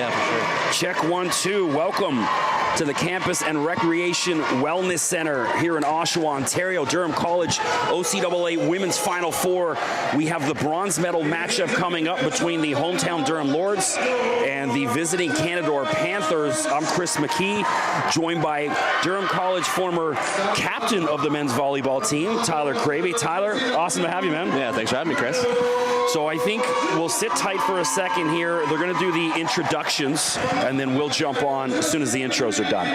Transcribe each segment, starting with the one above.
Yeah, for sure. Check 1, 2. Welcome to the Campus and Recreation Wellness Center here in Oshawa, Ontario. Durham College OCAA Women's Final Four. We have the bronze medal matchup coming up between the hometown Durham Lords and the visiting Canadore Panthers. I'm Chris McKee, joined by Durham College former captain of the men's volleyball team, Tyler Cravey. Tyler, awesome to have you, man. Yeah, thanks for having me, Chris. So I think we'll sit tight for a second here. They're going to do the introductions, and then we'll jump on as soon as the intros are done.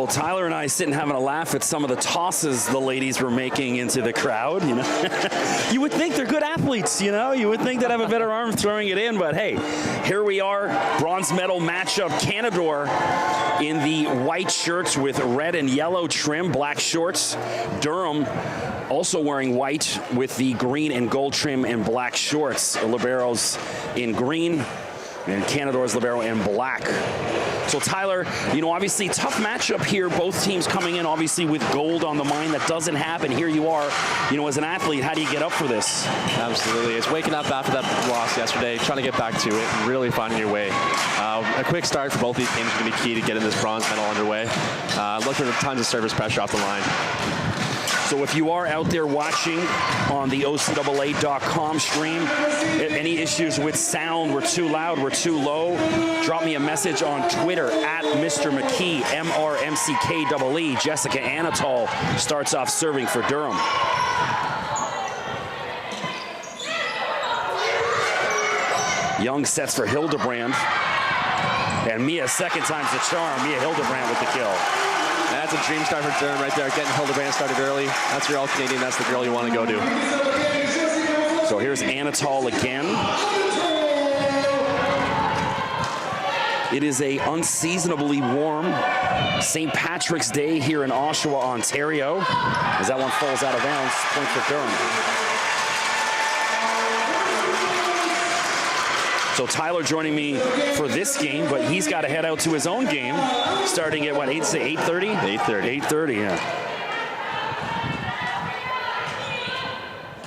Well, Tyler and I sitting having a laugh at some of the tosses the ladies were making into the crowd, you know. You would think they're good athletes, you know. You would think they'd have a better arm throwing it in, but hey, here we are, bronze medal matchup. Canadore in the white shirts with red and yellow trim, black shorts. Durham also wearing white with the green and gold trim and black shorts. The liberos in green and Canadore's libero in black. So Tyler, you know, obviously tough matchup here. Both teams coming in obviously with gold on the mind. That doesn't happen. Here you are, you know, as an athlete, how do you get up for this? Absolutely. It's waking up after that loss yesterday, trying to get back to it, and really finding your way. A quick start for both these teams is going to be key to getting this bronze medal underway. Look for tons of service pressure off the line. So if you are out there watching on the OCAA.com stream, any issues with sound, we're too loud, we're too low, drop me a message on Twitter at Mr. McKee, MRMCKEE. Jessica Anatol starts off serving for Durham. Young sets for Hildebrand. And Mia, second time's the charm. Mia Hildebrand with the kill. That's a dream start for Durham right there. Getting Hildebrand started early. That's your all-Canadian. That's the girl you want to go to. So here's Anatol again. It is a unseasonably warm St. Patrick's Day here in Oshawa, Ontario. As that one falls out of bounds, point for Durham. So Tyler joining me for this game, but he's got to head out to his own game, starting at what, 8:30? 8:30. 8:30, yeah.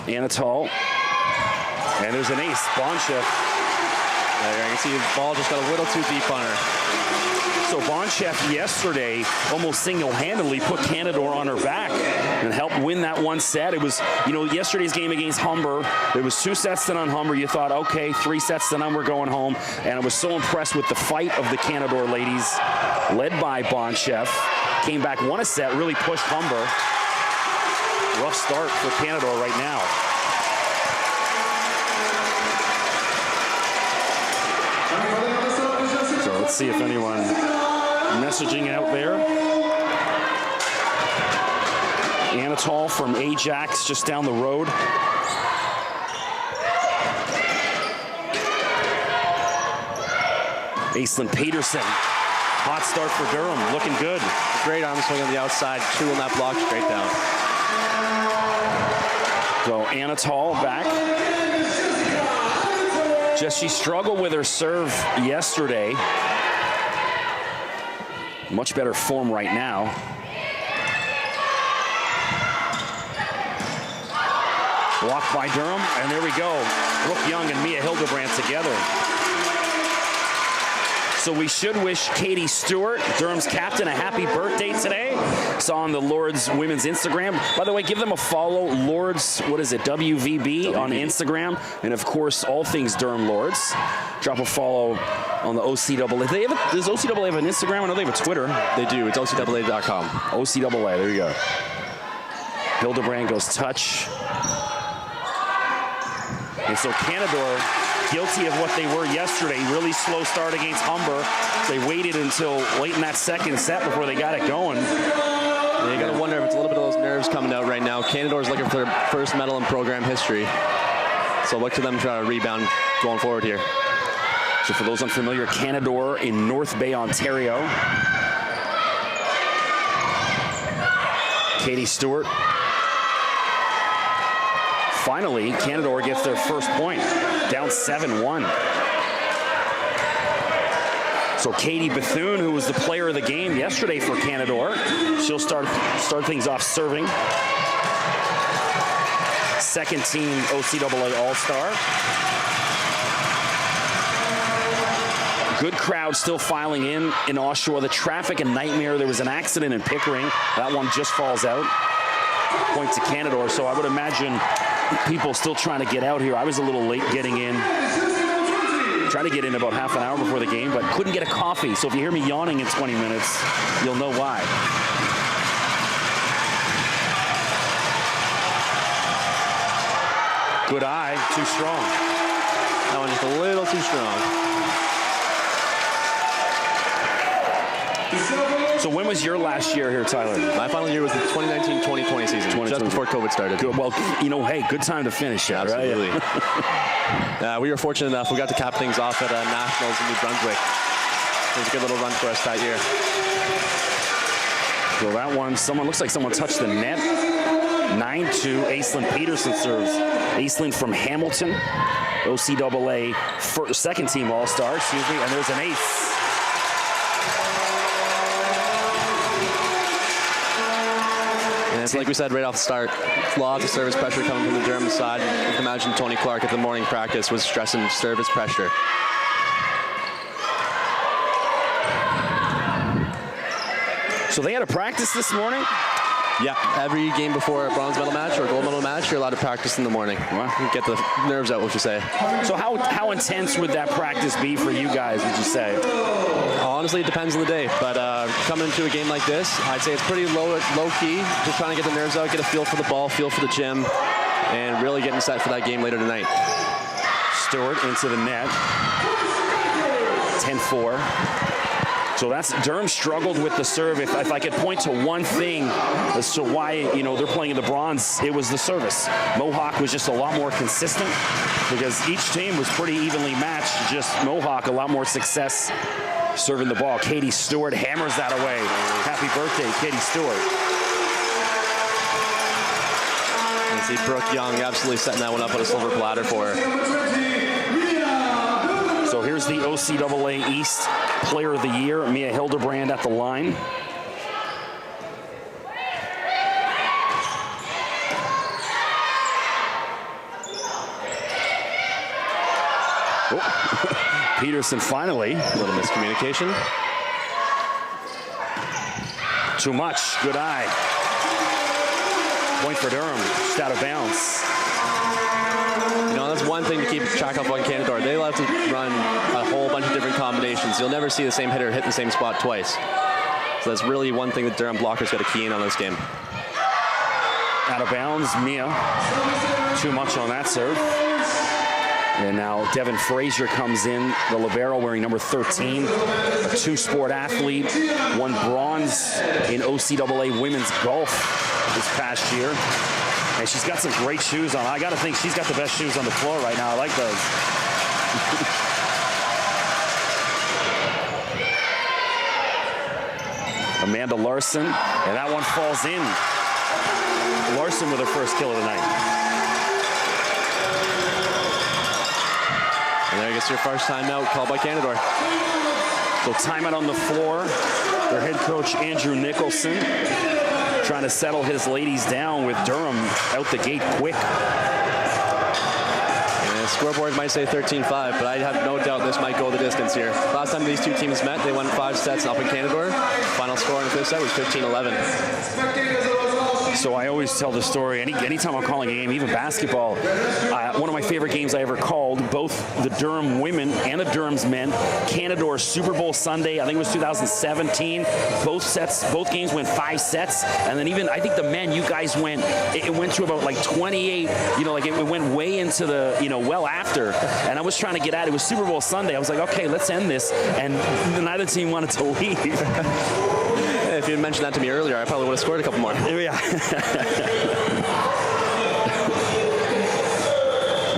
Anatol, and there's an ace, Bonchef. There, you can see the ball just got a little too deep on her. So Bonchef yesterday almost single-handedly put Canadore on her back and helped win that one set. It was, you know, yesterday's game against Humber, it was 2 sets to none Humber. You thought, okay, 3 sets to none, we're going home. And I was so impressed with the fight of the Canadore ladies, led by Bonchef. Came back, won a set, really pushed Humber. Rough start for Canadore right now. So let's see if anyone messaging out there. Anatol from Ajax just down the road. Aislinn Peterson, hot start for Durham, looking good. Great arm swing on the outside, tooling that block straight down. So Anatol back. Just she struggled with her serve yesterday. Much better form right now. Blocked by Durham, and there we go. Brooke Young and Mia Hildebrand together. So we should wish Katie Stewart, Durham's captain, a happy birthday today. Saw on the Lords Women's Instagram. By the way, give them a follow. Lords, what is it, WVB on Instagram. And of course, all things Durham Lords. Drop a follow on the OCAA. Does OCAA have an Instagram? I know they have a Twitter. They do. It's OCAA.com. OCAA, there you go. Hildebrand goes touch. And so Canadore, guilty of what they were yesterday. Really slow start against Humber. They waited until late in that second set before they got it going. Yeah, you got to wonder if it's a little bit of those nerves coming out right now. Canadore's looking for their first medal in program history. So look to them to try to rebound going forward here. So for those unfamiliar, Canadore in North Bay, Ontario. Katie Stewart. Finally, Canadore gets their first point, down 7-1. So Katie Bethune, who was the player of the game yesterday for Canadore, she'll start things off serving. Second team OCAA All-Star. Good crowd still filing in Oshawa. The traffic, a nightmare. There was an accident in Pickering. That one just falls out. Point to Canadore, so I would imagine people still trying to get out here. I was a little late getting in. Trying to get in about half an hour before the game, but couldn't get a coffee. So if you hear me yawning in 20 minutes, you'll know why. Good eye, too strong. That one just a little too strong. So when was your last year here, Tyler? My final year was the 2019-2020 season, just before COVID started. Good. Well, you know, hey, good time to finish that, absolutely. Right? We were fortunate enough. We got to cap things off at Nationals in New Brunswick. It was a good little run for us that year. So that one, looks like someone touched the net. 9-2, Aislinn Peterson serves. Aislinn from Hamilton, OCAA second team All-Star, and there's an ace. And so like we said right off the start, lots of service pressure coming from the Durham side. You can imagine Tony Clark at the morning practice was stressing service pressure. So they had a practice this morning? Yeah, every game before a bronze medal match or a gold medal match, you're allowed to practice in the morning. Get the nerves out, what you say. So how intense would that practice be for you guys, would you say? Honestly, it depends on the day. But coming into a game like this, I'd say it's pretty low key. Just trying to get the nerves out, get a feel for the ball, feel for the gym, and really getting set for that game later tonight. Stewart into the net. 10-4. So that's Durham struggled with the serve. If I could point to one thing as to why they're playing in the bronze, it was the service. Mohawk was just a lot more consistent because each team was pretty evenly matched. Just Mohawk a lot more success serving the ball. Katie Stewart hammers that away. Happy birthday, Katie Stewart. You see Brooke Young absolutely setting that one up on a silver platter for her. So here's the OCAA East Player of the Year, Mia Hildebrand at the line. Oh. Peterson finally. A little miscommunication. Too much. Good eye. Point for Durham. Just out of bounds. That's one thing to keep track of on Canadore. They love to run a whole bunch of different combinations. You'll never see the same hitter hit the same spot twice. So that's really one thing that Durham blockers got to key in on this game. Out of bounds, Mia. Too much on that serve. And now Devin Frazier comes in, the libero wearing number 13, a two-sport athlete, won bronze in OCAA women's golf this past year. And she's got some great shoes on. I got to think she's got the best shoes on the floor right now. I like those. Amanda Larson, and that one falls in. Larson with her first kill of the night. And there gets your first timeout called by Canadore. So timeout on the floor. Their head coach, Andrew Nicholson, trying to settle his ladies down with Durham out the gate quick. And the scoreboard might say 13-5, but I have no doubt this might go the distance here. Last time these two teams met, they won 5 sets up in Canadore. Final score in the 5th set was 15-11. So I always tell the story, anytime I'm calling a game, even basketball, one of my favorite games I ever called, both the Durham women and the Durham's men, Canadore Super Bowl Sunday, I think it was 2017. Both games went 5 sets, and then even, I think the men, you guys went, it went to about like 28, it went way into the, well after, and I was trying to get at it. It was Super Bowl Sunday. I was like, okay, let's end this, and neither team wanted to leave. If you had mentioned that to me earlier, I probably would have scored a couple more. Yeah.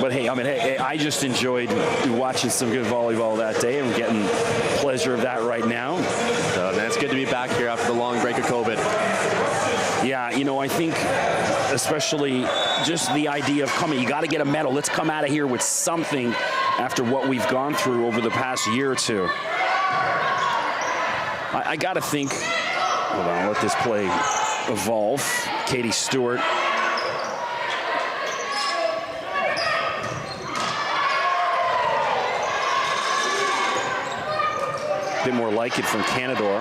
But hey, I just enjoyed watching some good volleyball that day. I'm getting pleasure of that right now. So man, it's good to be back here after the long break of COVID. Yeah, I think especially just the idea of coming, you got to get a medal. Let's come out of here with something after what we've gone through over the past year or two. I got to think. Hold on, let this play evolve. Katie Stewart. A bit more like it from Canadore.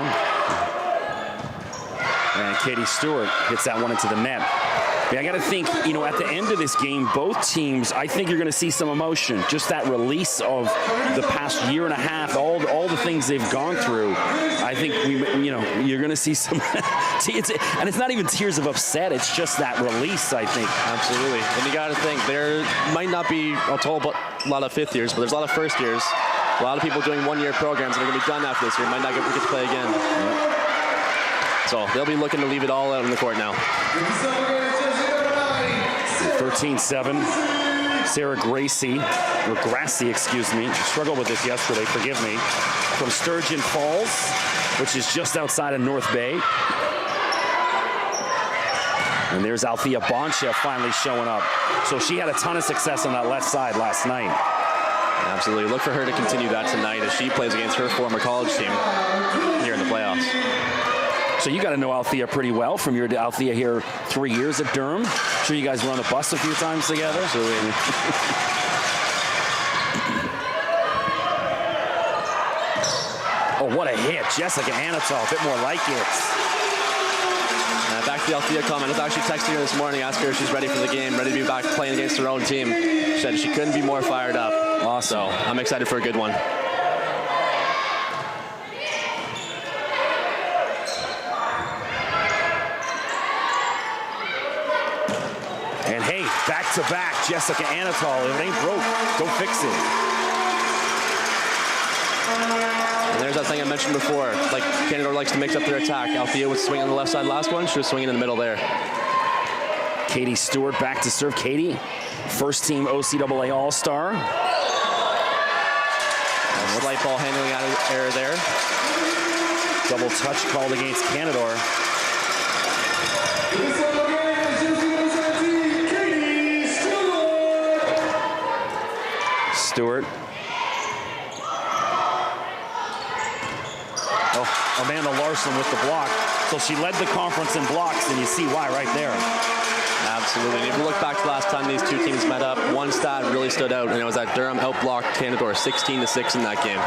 And Katie Stewart hits that one into the net. But I got to think, at the end of this game, both teams, I think you're going to see some emotion. Just that release of the past year and a half, all the things they've gone through. I think you're going to see some. And it's not even tears of upset. It's just that release, I think. Absolutely. And you got to think there might not be a lot of 5th years, but there's a lot of 1st years. A lot of people doing 1-year programs that are going to be done after this year. Might not get to play again. Yeah. So they'll be looking to leave it all out on the court now. 13-7. Sarah Grassi, struggled with this yesterday, forgive me, from Sturgeon Falls, which is just outside of North Bay. And there's Althea Boncha finally showing up. So she had a ton of success on that left side last night. Absolutely. Look for her to continue that tonight as she plays against her former college team here in the playoffs. So you got to know Althea pretty well from your Althea here 3 years at Durham. I'm sure you guys were on the bus a few times together. Absolutely. Oh, what a hit. Jessica Anatol, a bit more like it. Back to the Althea comment. I was actually texting her this morning, asking her if she's ready for the game, ready to be back playing against her own team. She said she couldn't be more fired up. Awesome. So I'm excited for a good one. And hey, back-to-back, Jessica Anatol. If it ain't broke, don't fix it. And there's that thing I mentioned before. Like, Canadore likes to mix up their attack. Althea was swinging on the left side last one. She was swinging in the middle there. Katie Stewart back to serve. Katie, first team OCAA All-Star. Slight ball handling out of error there. Double touch called against Canadore. Stewart. Oh, Amanda Larson with the block. So she led the conference in blocks, and you see why right there. Absolutely. And if you look back to the last time these two teams met up, one stat really stood out, and it was that Durham outblocked Canadore 16-6 in that game.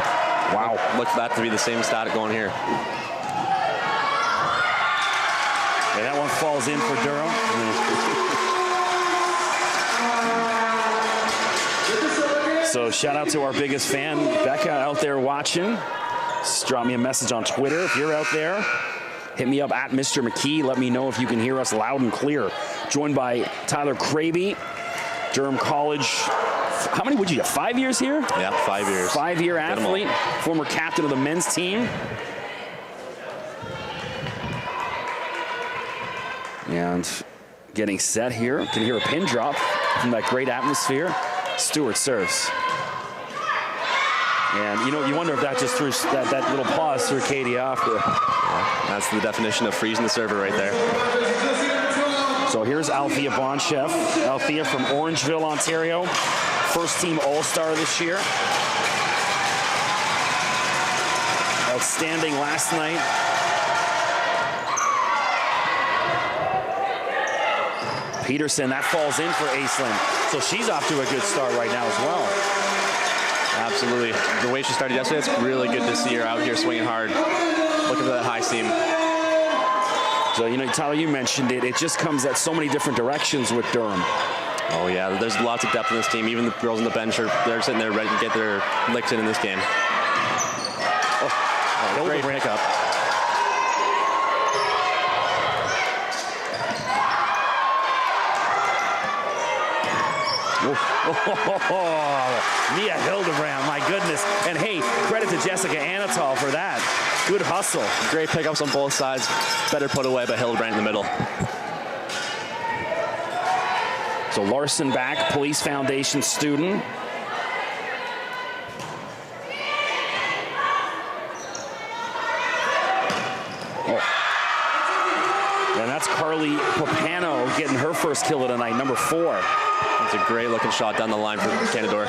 Wow. Look for that to be the same stat going here. And that one falls in for Durham. So shout out to our biggest fan, Becca, out there watching. Just drop me a message on Twitter if you're out there. Hit me up at Mr. McKee. Let me know if you can hear us loud and clear. Joined by Tyler Kraby, Durham College. How many would you get? 5 years here? Yeah, 5 years. 5-year athlete, former captain of the men's team. And getting set here. Can hear a pin drop from that great atmosphere. Stewart serves. And you know, you wonder if that just threw that little pause threw Katie off. Yeah, that's the definition of freezing the server right there. So here's Althea Bonchef. Althea from Orangeville, Ontario. First team All-Star this year. Outstanding last night. Peterson, that falls in for Aislinn. So she's off to a good start right now as well. Absolutely. The way she started yesterday, it's really good to see her out here swinging hard, looking for that high seam. So, you know, Tyler, you mentioned it. It just comes at so many different directions with Durham. Oh, yeah. There's lots of depth in this team. Even the girls on the bench, they're sitting there ready to get their licks in this game. Oh, great pickup. Mia Hildebrand, my goodness. And hey, credit to Jessica Anatol for that. Good hustle. Great pickups on both sides. Better put away by Hildebrand in the middle. So Larson back, Police Foundation student. Oh. And that's Carly Papano getting her first kill of the night, number 4. It's a great looking shot down the line for Canadore.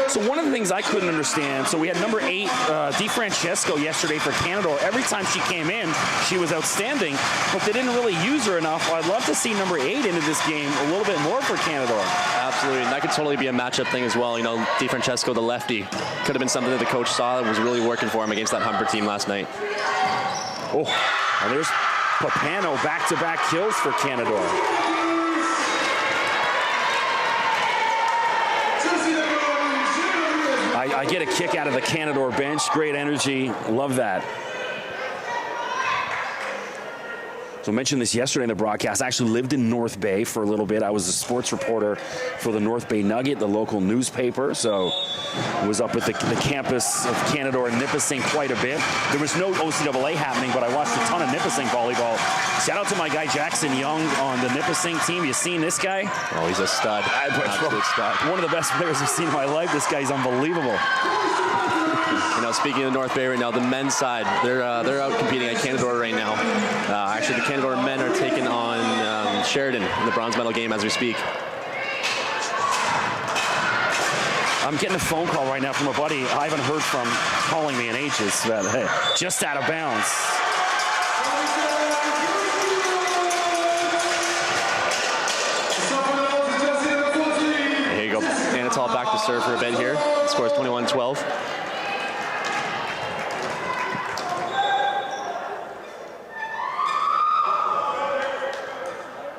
So one of the things I couldn't understand, so we had number 8, DiFrancesco yesterday for Canadore. Every time she came in, she was outstanding, but they didn't really use her enough. I'd love to see number 8 into this game a little bit more for Canadore. Absolutely, and that could totally be a matchup thing as well. You know, DiFrancesco, the lefty, could have been something that the coach saw that was really working for him against that Humber team last night. Oh, and there's Papano, back-to-back kills for Canadore. I get a kick out of the Canadore bench. Great energy. Love that. So I mentioned this yesterday in the broadcast. I actually lived in North Bay for a little bit. I was a sports reporter for the North Bay Nugget, the local newspaper. So I was up at the campus of Canadore and Nipissing quite a bit. There was no OCAA happening, but I watched a ton of Nipissing volleyball. Shout out to my guy Jackson Young on the Nipissing team. You seen this guy? Oh, he's a stud. Absolute stud. One of the best players I've seen in my life. This guy's unbelievable. You know, speaking of North Bay right now, the men's side, they're out competing at Canadore right now. Actually, the Canadore men are taking on Sheridan in the bronze medal game as we speak. I'm getting a phone call right now from a buddy I haven't heard from calling me in ages. But hey, just out of bounds. to serve for a bit here. The score is 21-12.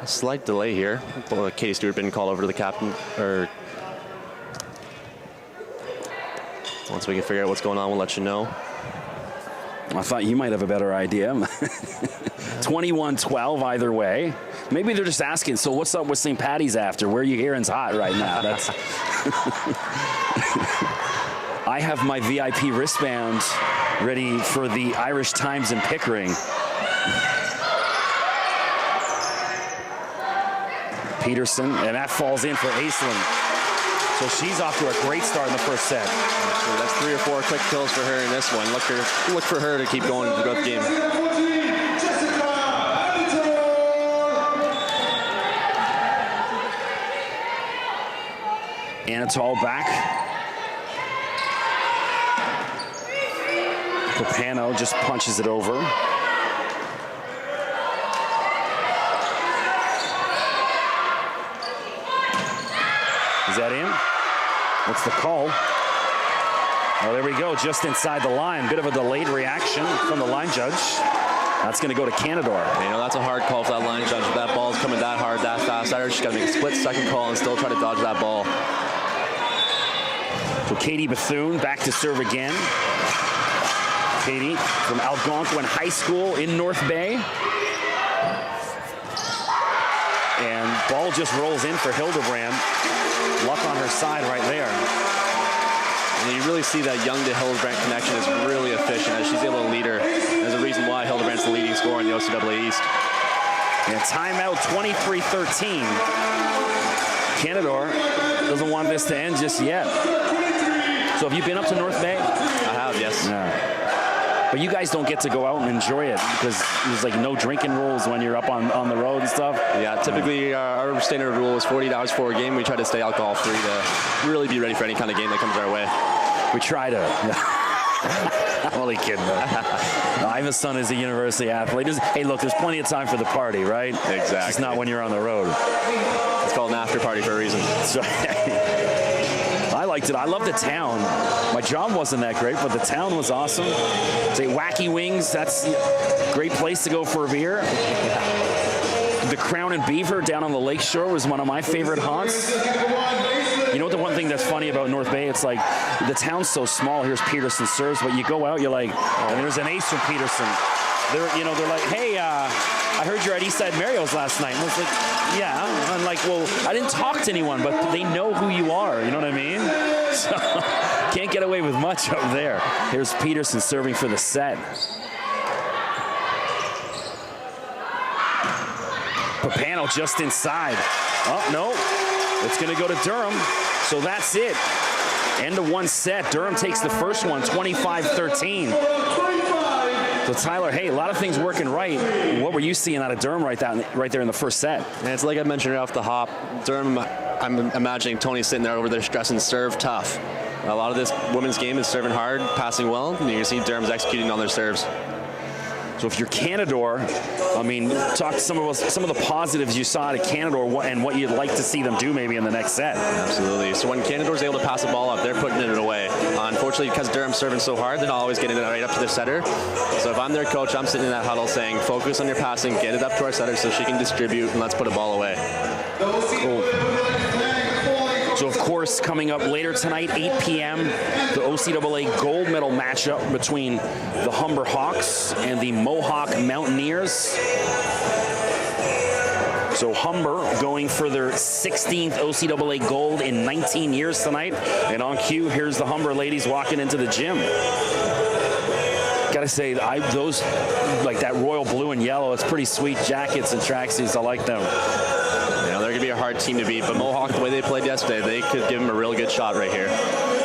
A slight delay here. Katie Stewart been called over to the captain, or once we can figure out what's going on, we'll let you know. I thought you might have a better idea. 21-12 either way. Maybe they're just asking, so what's up with St. Patty's after? Where are you hearing's hot right now? That's I have my VIP wristband ready for the Irish Times in Pickering. Peterson, and that falls in for Aislinn. So she's off to a great start in the first set. So that's 3 or 4 quick kills for her in this one. Look for her to keep going throughout the game. Anatol back. Papano just punches it over. Is that in? What's the call? Oh, there we go, just inside the line. Bit of a delayed reaction from the line judge. That's going to go to Canadore. You know, that's a hard call for that line judge. If that ball's coming that hard, that fast, she's got to make a split-second call and still try to dodge that ball. So Katie Bethune back to serve again. Katie from Algonquin High School in North Bay. And ball just rolls in for Hildebrand. Luck on her side right there. And you really see that Young to Hildebrand connection is really efficient as she's able to lead her. There's a reason why Hildebrand's the leading scorer in the OCAA East. And timeout 23-13. Canadore doesn't want this to end just yet. So have you been up to North Bay? I have, yes. Yeah. But you guys don't get to go out and enjoy it because there's like no drinking rules when you're up on the road and stuff. Yeah, typically our standard rule is 48 hours before a game. We try to stay alcohol-free to really be ready for any kind of game that comes our way. We try to. I'm only kidding. Ivason is a university athlete. Hey, look, there's plenty of time for the party, right? Exactly. It's not when you're on the road. It's called an after party for a reason. So, I liked it. I love the town. My job wasn't that great, but the town was awesome. Say Wacky Wings, that's a great place to go for a beer. The Crown and Beaver down on the lakeshore was one of my favorite haunts. You know what, the one thing that's funny about North Bay, it's like the town's so small. Here's Peterson serves, but you go out, you're like, and there's an ace from Peterson. They're like, hey, I heard you're at Eastside Mario's last night. And I was like, yeah. I'm like, well, I didn't talk to anyone, but they know who you are. You know what I mean? So can't get away with much up there. Here's Peterson serving for the set. Papano just inside. Oh, no. It's going to go to Durham. So that's it. End of one set. Durham takes the first one, 25-13. So Tyler, hey, a lot of things working right. What were you seeing out of Durham right there in the first set? And it's like I mentioned right off the hop. Durham, I'm imagining Tony sitting there over there stressing serve tough. A lot of this women's game is serving hard, passing well, and you can see Durham's executing on their serves. So if you're Canadore, I mean, talk to some of the positives you saw at Canadore and what you'd like to see them do maybe in the next set. Absolutely. So when Canadore's able to pass the ball up, they're putting it away. Unfortunately, because Durham's serving so hard, they're not always getting it right up to their setter. So if I'm their coach, I'm sitting in that huddle saying, focus on your passing, get it up to our setter so she can distribute, and let's put a ball away. Cool. So, of course, coming up later tonight, 8 p.m., the OCAA gold medal matchup between the Humber Hawks and the Mohawk Mountaineers. So Humber going for their 16th OCAA gold in 19 years tonight. And on cue, here's the Humber ladies walking into the gym. Gotta say, those, like that royal blue and yellow, it's pretty sweet jackets and tracksuits. I like them. They're going to be a hard team to beat, but Mohawk, the way they played yesterday, they could give them a real good shot right here.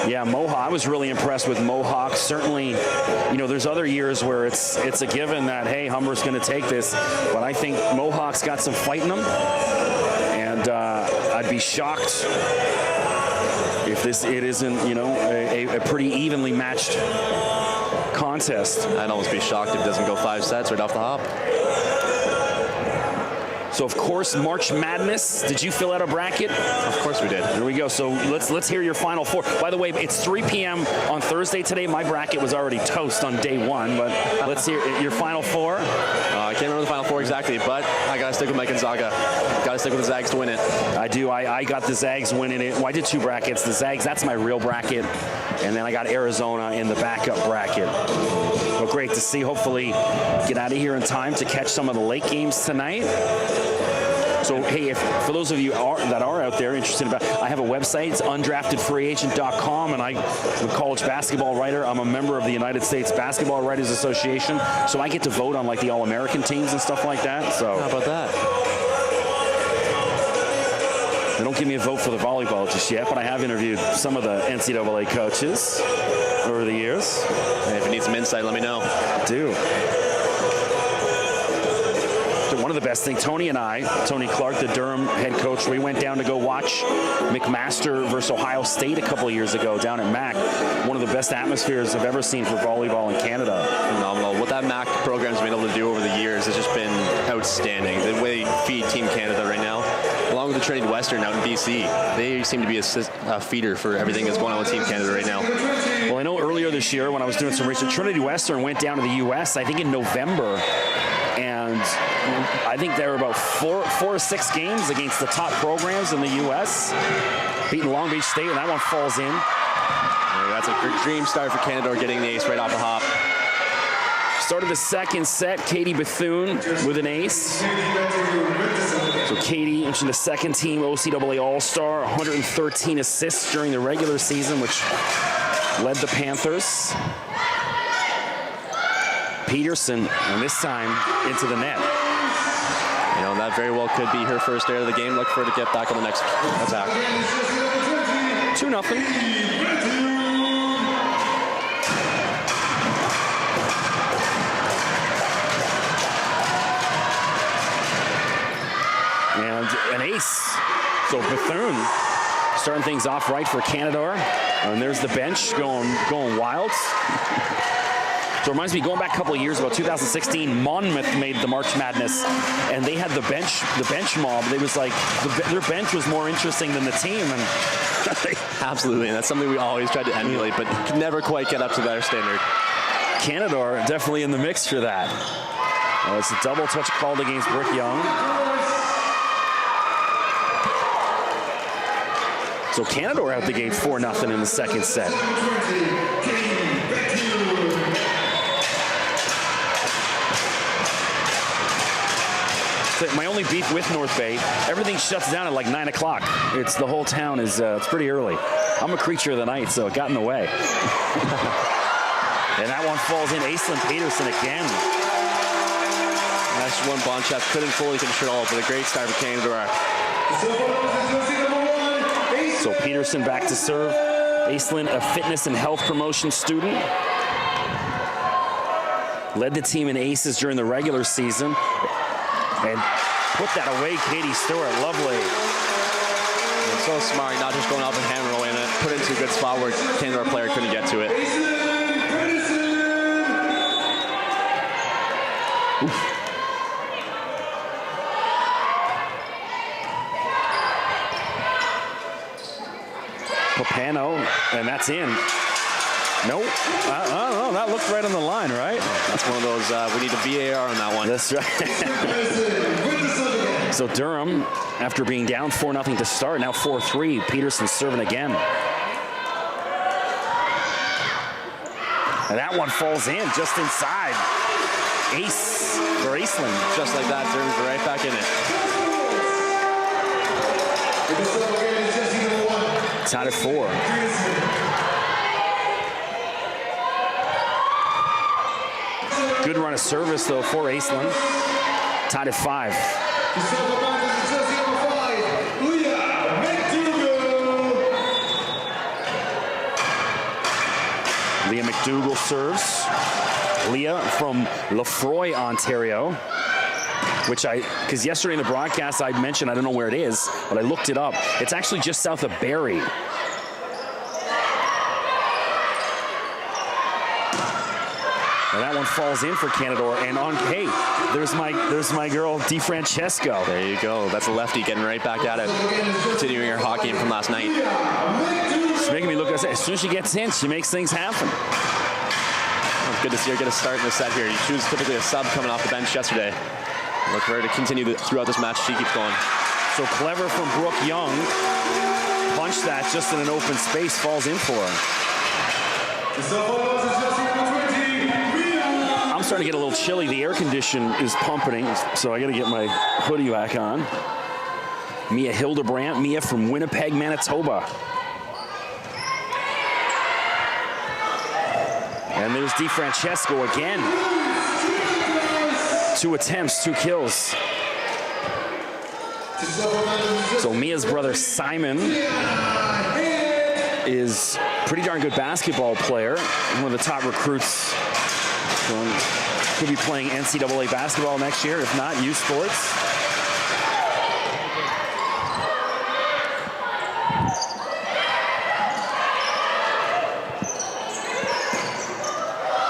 Yeah, Mohawk, I was really impressed with Mohawk. Certainly, you know, there's other years where it's a given that, hey, Humber's going to take this, but I think Mohawk's got some fight in them, and I'd be shocked if it isn't, you know, a pretty evenly matched contest. I'd almost be shocked if it doesn't go 5 sets right off the hop. So of course, March Madness. Did you fill out a bracket? Of course we did. There we go. So let's hear your final four. By the way, it's 3 p.m. on Thursday today. My bracket was already toast on day one, but let's hear your final four. I can't remember the final four exactly, but I gotta stick with my Gonzaga. Gotta stick with the Zags to win it. I do. I got the Zags winning it. Well, I did 2 brackets. The Zags, that's my real bracket, and then I got Arizona in the backup bracket. Well, great to see. Hopefully, get out of here in time to catch some of the late games tonight. So, hey, for those of you that are out there interested about, I have a website. It's undraftedfreeagent.com, and I'm a college basketball writer. I'm a member of the United States Basketball Writers Association, so I get to vote on like the All-American teams and stuff like that. So how about that? They don't give me a vote for the volleyball just yet, but I have interviewed some of the NCAA coaches over the years. Hey, if you need some insight, let me know. I do. One of the best things, Tony Clark, the Durham head coach, we went down to go watch McMaster versus Ohio State a couple of years ago down at MAC. One of the best atmospheres I've ever seen for volleyball in Canada. Phenomenal. What that MAC program's been able to do over the years has just been outstanding. The way they feed Team Canada right now, along with the Trinity Western out in BC, they seem to be a feeder for everything that's going on with Team Canada right now. Well, I know earlier this year when I was doing some research, Trinity Western went down to the U.S., I think in November, and I think there were about four or 6 games against the top programs in the U.S., beating Long Beach State, and that one falls in. Yeah, that's a dream start for Canadore, getting the ace right off the hop. Started the second set, Katie Bethune with an ace. So Katie, into the second team OCAA All-Star, 113 assists during the regular season, which led the Panthers. Peterson, and this time into the net. You know, that very well could be her first error of the game. Look for her to get back on the next attack. 2-0. And an ace. So Bethune starting things off right for Canadore. And there's the bench going wild. So it reminds me, going back a couple of years ago, 2016, Monmouth made the March Madness, and they had the bench mob. It was like their bench was more interesting than the team. And absolutely, and that's something we always tried to emulate, but could never quite get up to their standard. Canadore definitely in the mix for that. It's a double touch called against Brooke Young. So Canadore out the gate 4-0 in the second set. My only beef with North Bay, everything shuts down at like 9 o'clock. It's the whole town is, it's pretty early. I'm a creature of the night, so it got in the way. And that one falls in. Aislinn Peterson again. Nice one, Bonchef. Couldn't fully finish it all, but a great start for Canadore. So Peterson back to serve. Aislinn, a fitness and health promotion student. Led the team in aces during the regular season. And put that away, Katie Stewart. Lovely. And so smart, not just going off and hammer away, and it put it into a good spot where Canadore player couldn't get to it. Oof. Papano, and that's in. Nope. I don't know. That looked right on the line, right? That's one of those, we need a VAR on that one. That's right. So Durham, after being down 4-0 to start, now 4-3. Peterson serving again. And that one falls in just inside. Ace for Aislinn. Just like that, Durham's right back in it. Tied at 4. Good run of service, though, for Aislinn. Tied at 5. Leah McDougall serves. Leah from Lefroy, Ontario. Because yesterday in the broadcast I mentioned, I don't know where it is, but I looked it up. It's actually just south of Barrie. And that one falls in for Canadore. And on, hey, there's my girl, DiFrancesco. There you go. That's a lefty getting right back at it. Continuing her hot game from last night. She's making me look at it. As soon as she gets in, she makes things happen. Well, it's good to see her get a start in the set here. She was typically a sub coming off the bench yesterday. Look for her to continue throughout this match. She keeps going. So clever from Brooke Young. Punch that just in an open space, falls in for her. I'm starting to get a little chilly. The air condition is pumping, so I got to get my hoodie back on. Mia Hildebrandt, Mia from Winnipeg, Manitoba. And there's DiFrancesco again. 2 attempts, 2 kills. So Mia's brother Simon is a pretty darn good basketball player. One of the top recruits. Could be playing NCAA basketball next year, if not, youth sports.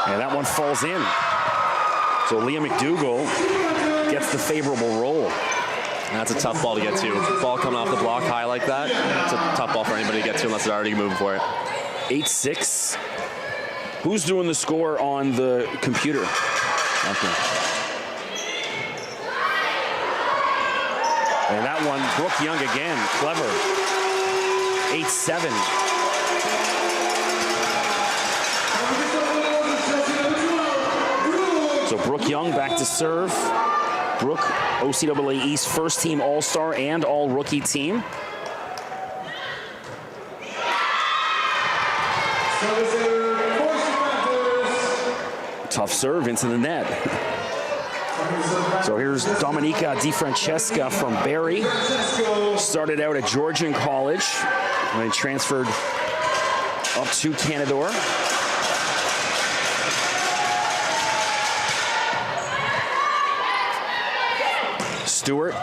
And that one falls in. So Leah McDougall gets the favorable roll. That's a tough ball to get to. Ball coming off the block high like that. It's a tough ball for anybody to get to unless they're already moving for it. 8-6. Who's doing the score on the computer? Okay. And that one, Brooke Young again, clever. 8-7. So Brooke Young back to serve. Brooke, OCAA East first team All-Star and All-Rookie team. Tough serve into the net. So here's Dominika DiFrancesca from Barrie. Started out at Georgian College and then transferred up to Canadore. Stewart.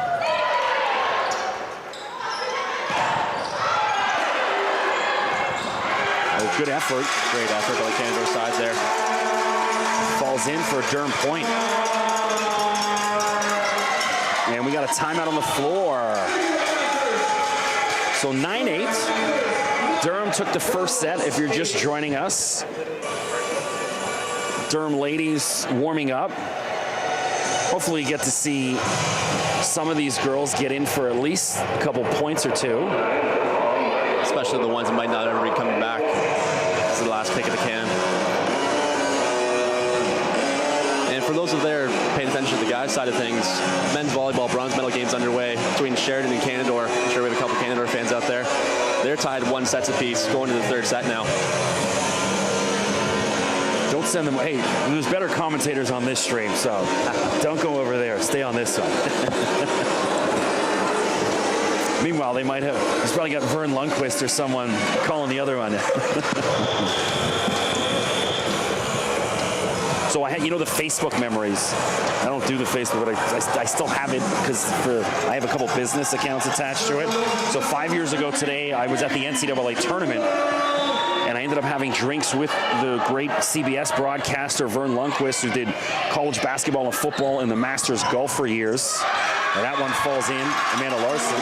Oh, good effort. Great effort by the Canadore side there. Falls in for a Durham point. And we got a timeout on the floor. So 9-8. Durham took the first set if you're just joining us. Durham ladies warming up. Hopefully you get to see some of these girls get in for at least a couple points or two. Especially the ones that might not ever be coming back. This is the last kick of the can. And for those of there paying attention to the guys' side of things, men's volleyball bronze medal games underway between Sheridan and Canadore. I'm sure we have a couple Canadore fans out there. They're tied 1 set apiece, going to the 3rd set now. Don't send them. Hey, there's better commentators on this stream, so don't go over there. Stay on this side. Meanwhile, they might have. He's probably got Vern Lundquist or someone calling the other one. So I had, you know, the Facebook memories. I don't do the Facebook, but I still have it because I have a couple business accounts attached to it. So 5 years ago today, I was at the NCAA tournament. And I ended up having drinks with the great CBS broadcaster Vern Lundquist, who did college basketball and football in the Masters golf for years. And that one falls in. Amanda Larson.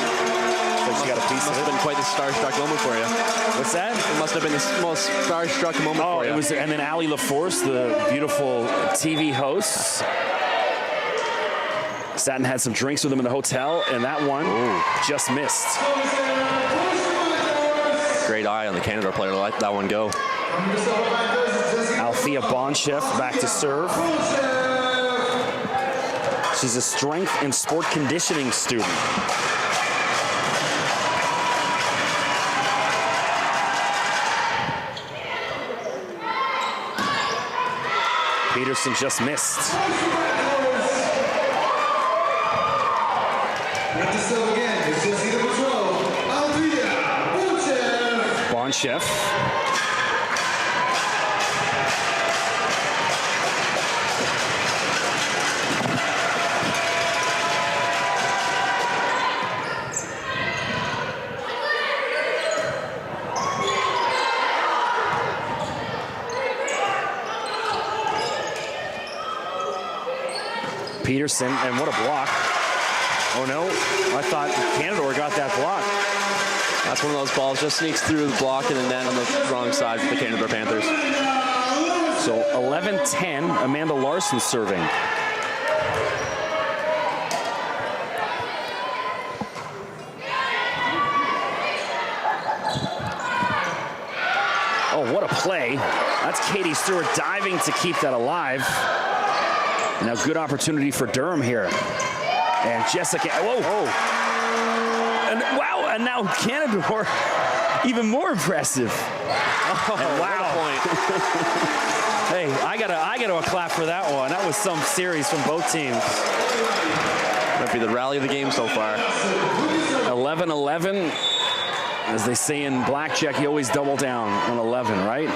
So she got a piece of it. Must have been quite the starstruck moment for you. What's that? It must have been the most starstruck moment for you. Oh, it was. And then Allie LaForce, the beautiful TV host, sat and had some drinks with him in the hotel, and that one just missed. Great eye on the Canadore player to let that one go. Althea Bonchef back to serve. She's a strength and sport conditioning student. Peterson just missed. Bonchef. Peterson, and what a block. Oh no, I thought Canadore got that block. That's one of those balls, just sneaks through the block and the net on the wrong side for the Canadore Panthers. So 11-10, Amanda Larson serving. Oh, what a play. That's Katie Stewart diving to keep that alive. Now good opportunity for Durham here. And Jessica, whoa. Oh. And wow, and now Canadore, even more impressive. Oh, wow. Hey, I gotta clap for that one. That was some series from both teams. Might be the rally of the game so far. 11-11. As they say in blackjack, you always double down on 11, right?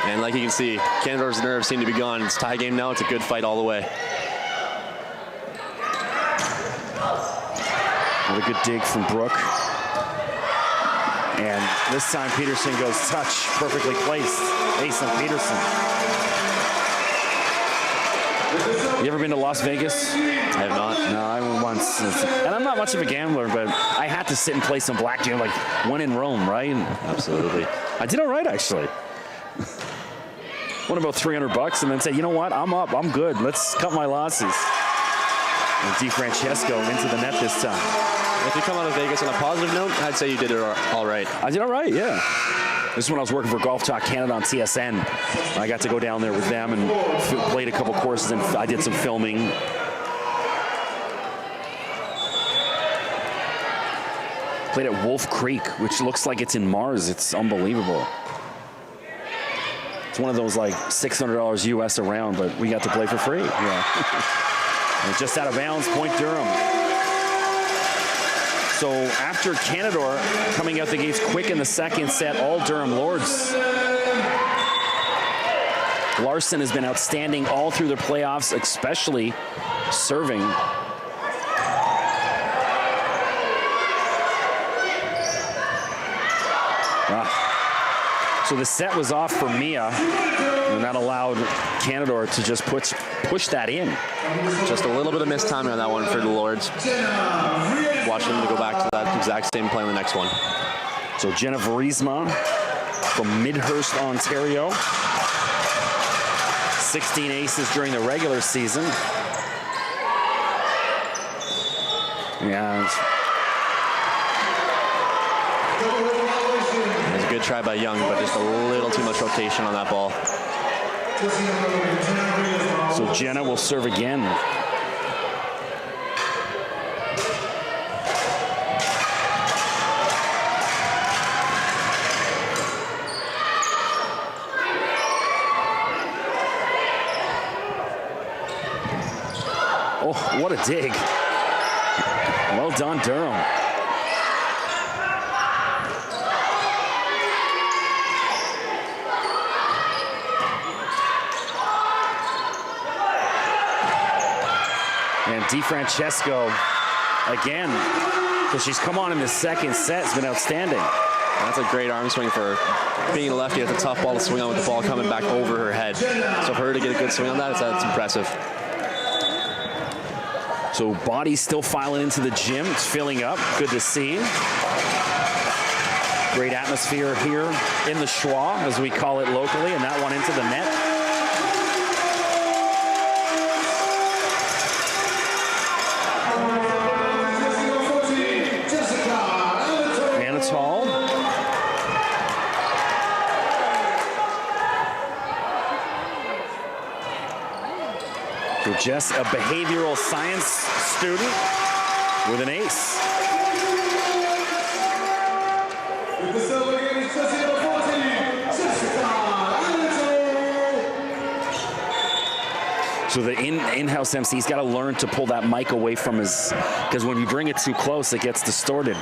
And like you can see, Canadore's nerves seem to be gone. It's a tie game now. It's a good fight all the way. What a good dig from Brooke. And this time Peterson goes touch, perfectly placed. Ace on Peterson. You ever been to Las Vegas? I have not. No, I went once. And I'm not much of a gambler, but I had to sit and play some blackjack, like one in Rome, right? Absolutely. I did all right, actually. Won about $300 and then said, you know what, I'm up, I'm good. Let's cut my losses. And DiFrancesco into the net this time. If you come out of Vegas on a positive note, I'd say you did it all right. I did all right, yeah. This is when I was working for Golf Talk Canada on TSN. I got to go down there with them and played a couple courses, and I did some filming. Played at Wolf Creek, which looks like it's in Mars. It's unbelievable. It's one of those like $600 US a round, but we got to play for free. Yeah. And just out of bounds, point Durham. So after Canadore coming out the gates quick in the second set, all Durham Lords. Larson has been outstanding all through the playoffs, especially serving. So the set was off for Mia, and that allowed Canadore to just push that in. Just a little bit of missed timing on that one for the Lords. Watching them to go back to that exact same play on the next one. So Jenna Verisma from Midhurst, Ontario. 16 aces during the regular season. Yeah. It was a good try by Young, but just a little too much rotation on that ball. So Jenna will serve again. Oh, what a dig. Well done, Durham. And DiFrancesco again, because she's come on in the second set, has been outstanding. That's a great arm swing for being a lefty. It's a tough ball to swing on with the ball coming back over her head. So for her to get a good swing on that, that's impressive. So bodies still filing into the gym. It's filling up. Good to see. Great atmosphere here in the Schwa, as we call it locally, and that one into the net. Anatol. So Jess, a behavioral science student with an ace. So the in-house MC's got to learn to pull that mic away from his, because when you bring it too close, it gets distorted.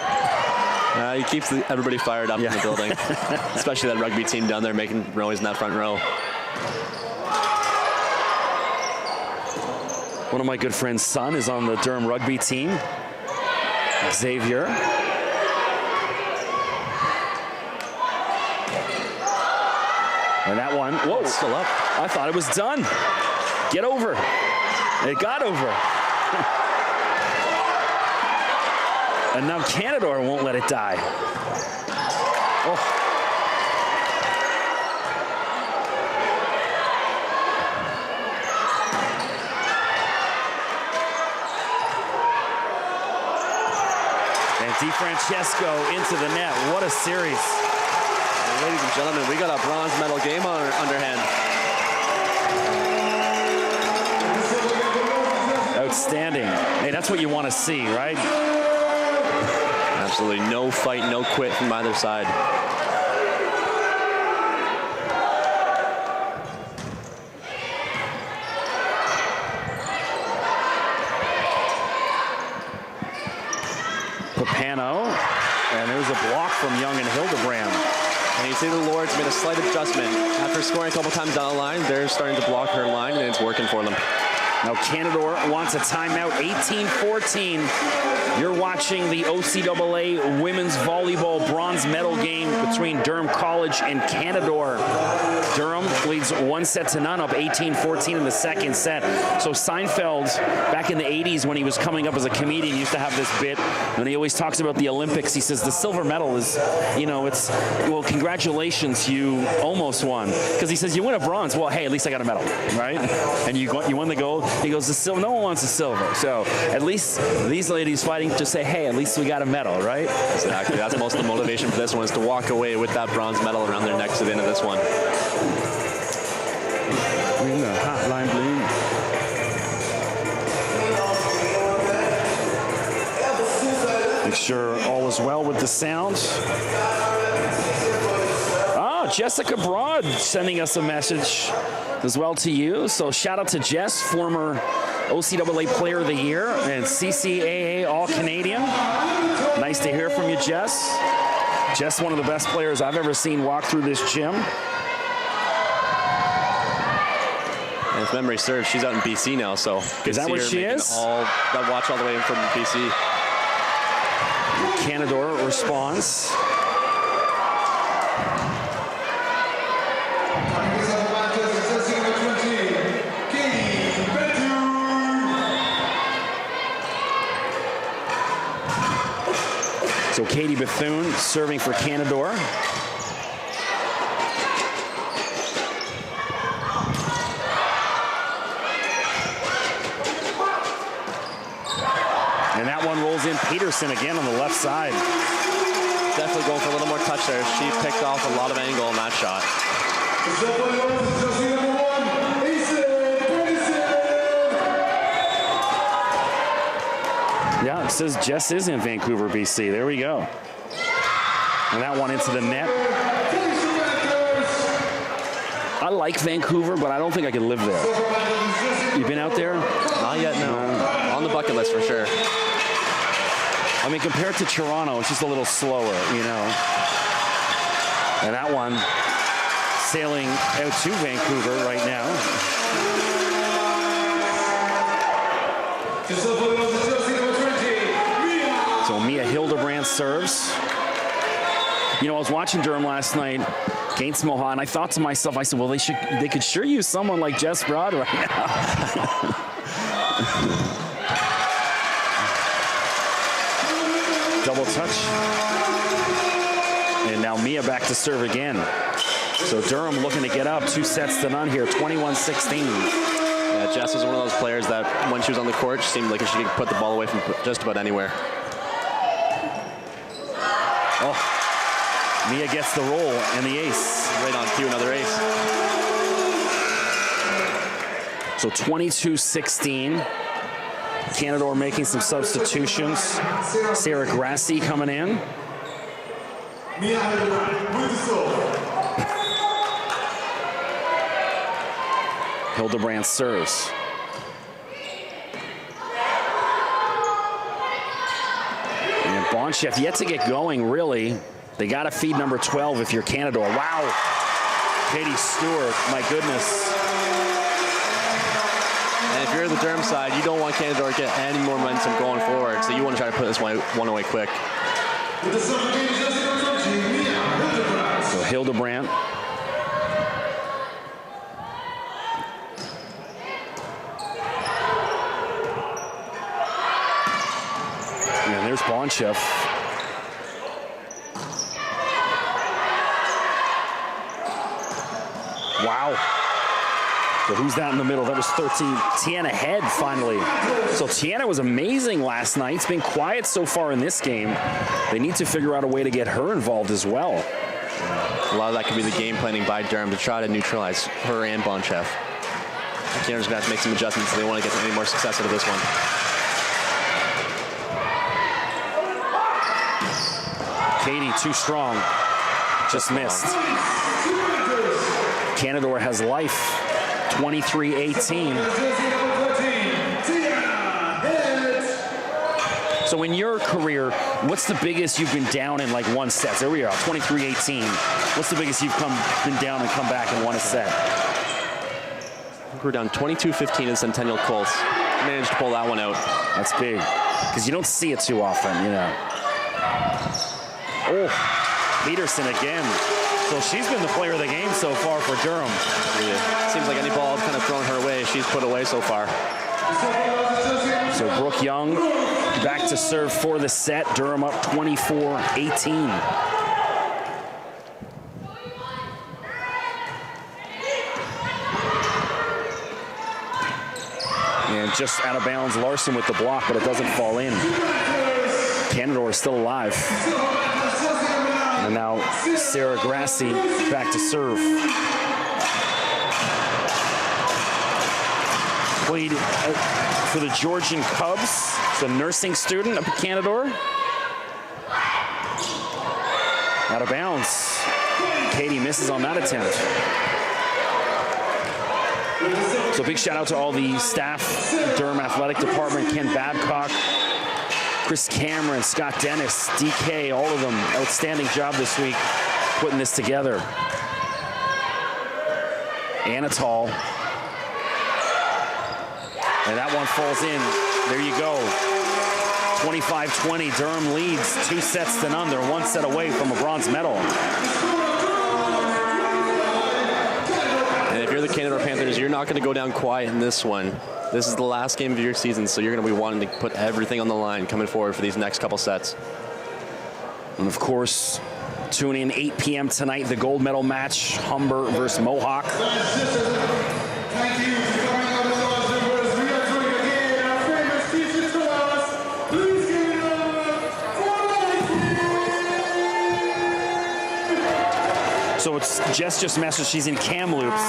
He keeps everybody fired up in the building, especially that rugby team down there making noise in that front row. One of my good friend's son is on the Durham rugby team, Xavier. And that one, whoa, It's still up. I thought it was done. Get over. It got over. And now Canadore won't let it die. Oh. And DiFrancesco into the net. What a series. And ladies and gentlemen, we got a bronze medal game on our underhand. Outstanding. Hey, that's what you want to see, right? Absolutely no fight, no quit from either side. Papano, and there's a block from Young and Hildebrand. And you see the Lords made a slight adjustment. After scoring a couple times down the line, they're starting to block her line, and it's working for them. Now Canadore wants a timeout, 18-14. You're watching the OCAA women's volleyball bronze medal game between Durham College and Canadore. Durham leads 1-0 up 18-14 in the second set. So Seinfeld, back in the 80s when he was coming up as a comedian, used to have this bit, and he always talks about the Olympics. He says the silver medal is, you know, it's, well, congratulations, you almost won. Because he says, you win a bronze. Well, hey, at least I got a medal, right? And you won the gold. He goes, the silver, no one wants a silver. So at least these ladies fighting to say, hey, at least we got a medal, right? Exactly. That's most of the motivation for this one, is to walk away with that bronze medal around their necks at the end of this one. In the hotline blue. Make sure all is well with the sound. Jessica Broad sending us a message as well to you. So shout out to Jess, former OCAA Player of the Year and CCAA All-Canadian. Nice to hear from you, Jess. Jess, one of the best players I've ever seen walk through this gym. And if memory serves, she's out in BC now, so is that where she is? That watch all the way from BC. Canadore responds. So Katie Bethune serving for Canadore. And that one rolls in. Peterson again on the left side. Definitely going for a little more touch there. She picked off a lot of angle on that shot. Yeah, it says Jess is in Vancouver, BC. There we go. And that one into the net. I like Vancouver, but I don't think I could live there. You been out there? Not yet, no. On the bucket list for sure. I mean, compared to Toronto, it's just a little slower, you know. And that one sailing out to Vancouver right now. So Mia Hildebrand serves. You know, I was watching Durham last night against Moha, and I thought to myself, I said, well, they could sure use someone like Jess Broad right now. Double touch. And now Mia back to serve again. So Durham looking to get up 2-0 here, 21-16. Yeah, Jess was one of those players that when she was on the court, she seemed like she could put the ball away from just about anywhere. Oh, Mia gets the roll and the ace. Right on cue, another ace. So 22-16. Canadore making some substitutions. Sarah Grassi coming in. Hildebrand serves. And Bonchef yet to get going, really. They got to feed number 12 if you're Canadore. Wow. Katie Stewart, my goodness. And if you're the Durham side, you don't want Canadore to get any more momentum going forward, so you want to try to put this one away quick. So Hildebrand. Here's Bonchev. Wow. So who's that in the middle? That was 13. Tiana Head, finally. So Tiana was amazing last night. It's been quiet so far in this game. They need to figure out a way to get her involved as well. A lot of that could be the game planning by Durham to try to neutralize her and Bonchev. Canadore's going to have to make some adjustments if they want to get any more success out of this one. Katie, too strong. Just missed. Canadore has life. 23-18. So in your career, what's the biggest you've been down in like one set? There we are, 23-18. What's the biggest you've been down and come back and won a set? We're down 22-15 in Centennial Colts. Managed to pull that one out. That's big, because you don't see it too often, you know. Oh, Peterson again. So she's been the player of the game so far for Durham. Yeah. Seems like any ball kind of thrown her way, she's put away so far. So Brooke Young back to serve for the set. Durham up 24-18. And just out of bounds, Larson with the block, but it doesn't fall in. Canadore is still alive. And now Sarah Grassi back to serve. Played for the Georgian Cubs. It's a nursing student up at Canadore. Out of bounds. Katie misses on that attempt. So big shout out to all the staff, Durham Athletic Department, Ken Babcock, Chris Cameron, Scott Dennis, DK, all of them. Outstanding job this week putting this together. Anatol. And that one falls in. There you go. 25-20. Durham leads 2-0. They're 1 set away from a bronze medal. And if you're the Canadore Panthers, you're not going to go down quiet in this one. This is the last game of your season, so you're going to be wanting to put everything on the line coming forward for these next couple sets. And of course, tune in 8 p.m. tonight, the gold medal match, Humber versus Mohawk. Thank you for coming out with us, viewers. We are doing again our famous t-shirts to us. Please give it up for So it's Jess just messaged, she's in Kamloops.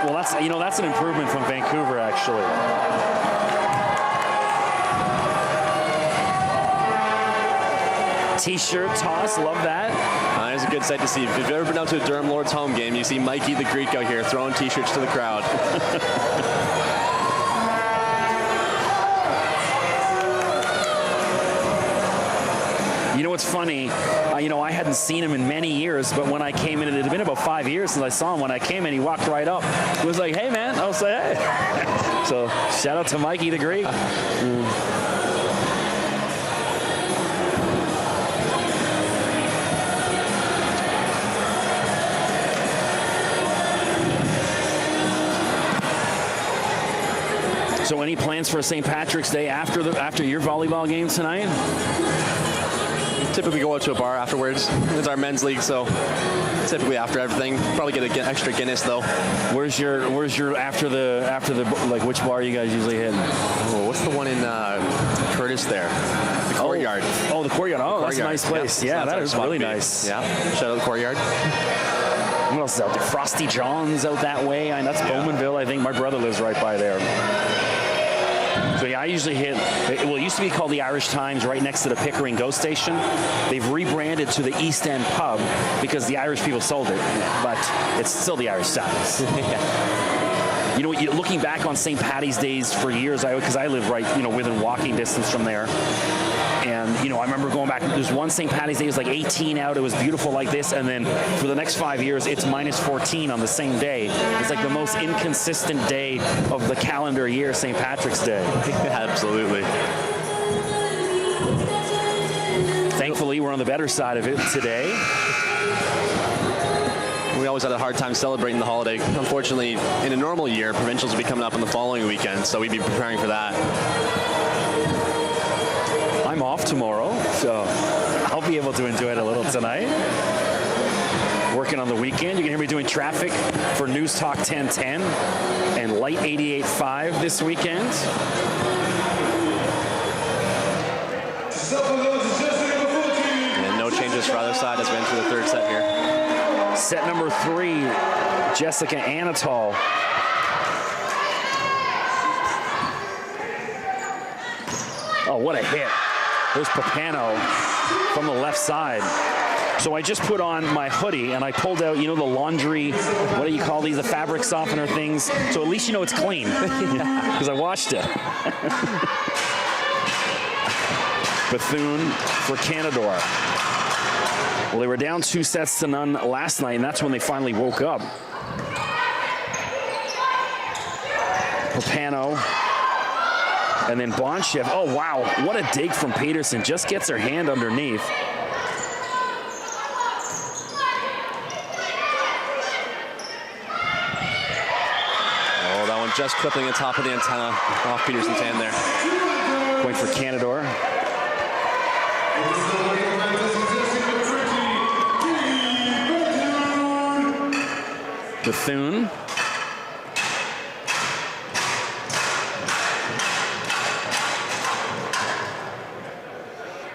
Well, that's an improvement from Vancouver, actually. T-shirt toss, love that. It's a good sight to see. If you've ever been out to a Durham Lords home game, you see Mikey the Greek out here throwing T-shirts to the crowd. You know what's funny? I hadn't seen him in many years, but when I came in, it had been about 5 years since I saw him. When I came in, he walked right up. He was like, "Hey, man." I was like, "Hey." So shout out to Mikey the Greek. So any plans for St. Patrick's Day after your volleyball game tonight? Typically go out to a bar afterwards. It's our men's league, so typically after everything. Probably get an extra Guinness though. Where's your after the like which bar you guys usually hit? Oh, what's the one in Curtis there? The Courtyard. Oh, the Courtyard. Oh, that's a Courtyard. nice place. Yep. Yeah, So that that's is our really spot. nice. Yeah. Shout out the Courtyard. What else is out there? Frosty John's out that way. And that's Bowmanville. I think my brother lives right by there. So yeah, I usually hit, well, it used to be called the Irish Times, right next to the Pickering Ghost Station. They've rebranded to the East End Pub because the Irish people sold it, but it's still the Irish Times. You know, looking back on St. Paddy's Days for years, because I live right, within walking distance from there. And, I remember going back, there's one St. Paddy's Day, it was like 18 out, it was beautiful like this, and then for the next 5 years, it's minus 14 on the same day. It's like the most inconsistent day of the calendar year, St. Patrick's Day. Absolutely. Thankfully, we're on the better side of it today. we always had a hard time celebrating the holiday. Unfortunately, in a normal year, provincials will be coming up on the following weekend, so we'd be preparing for that. I'm off tomorrow, so I'll be able to enjoy it a little tonight. Working on the weekend. You can hear me doing traffic for News Talk 1010 and Light 88.5 this weekend. And no changes for either side as we enter the third set here. Set number 3, Jessica Anatol. Oh, what a hit. There's Papano from the left side. So I just put on my hoodie and I pulled out, you know, the laundry, what do you call these, the fabric softener things. So at least you know it's clean because I washed it. Bethune for Canadore. Well, they were down 2 sets to none last night, and that's when they finally woke up. Papano. And then Bonshev. Oh, wow. What a dig from Peterson. Just gets her hand underneath. Oh, that one just clipping the top of the antenna off Peterson's hand there. Point for Canadore. Bethune.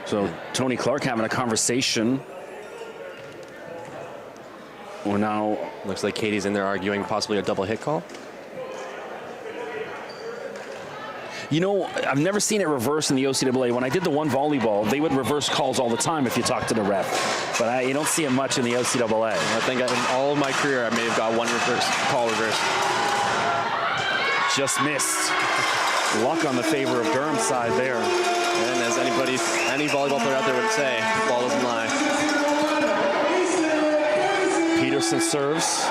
So Tony Clark having a conversation. Well, now looks like Katie's in there arguing possibly a double hit call. You know, I've never seen it reverse in the OCAA. When I did the one volleyball, they would reverse calls all the time if you talk to the ref. But you don't see it much in the OCAA. I think in all of my career, I may have got one call reversed. Just missed. Luck on the favor of Durham's side there. And as any volleyball player out there would say, the ball doesn't lie. Peterson serves.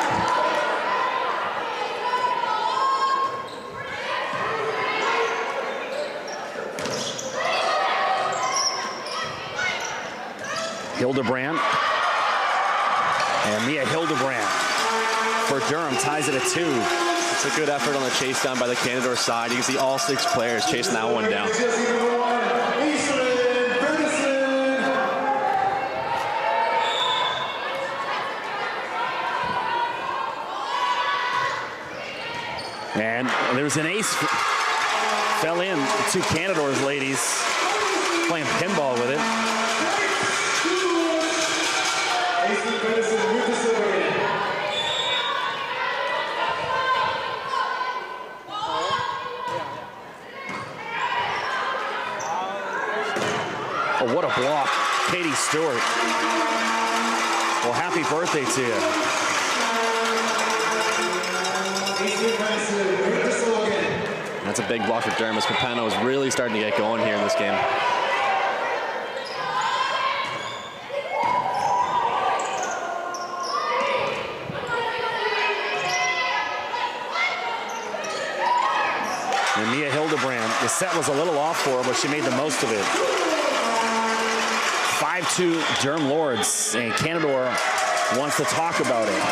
Hildebrand. And Mia Hildebrand for Durham ties it at 2. It's a good effort on the chase down by the Canadore side. You can see all 6 players chasing that one down. And there's an ace. Fell in. 2 Canadore's ladies playing pinball with it. Oh, what a block. Katie Stewart. Well, happy birthday to you. That's a big block for Durham as Papano is really starting to get going here in this game. And Mia Hildebrand, the set was a little off for her, but she made the most of it. 5-2 Durham Lords, and Canadore wants to talk about it.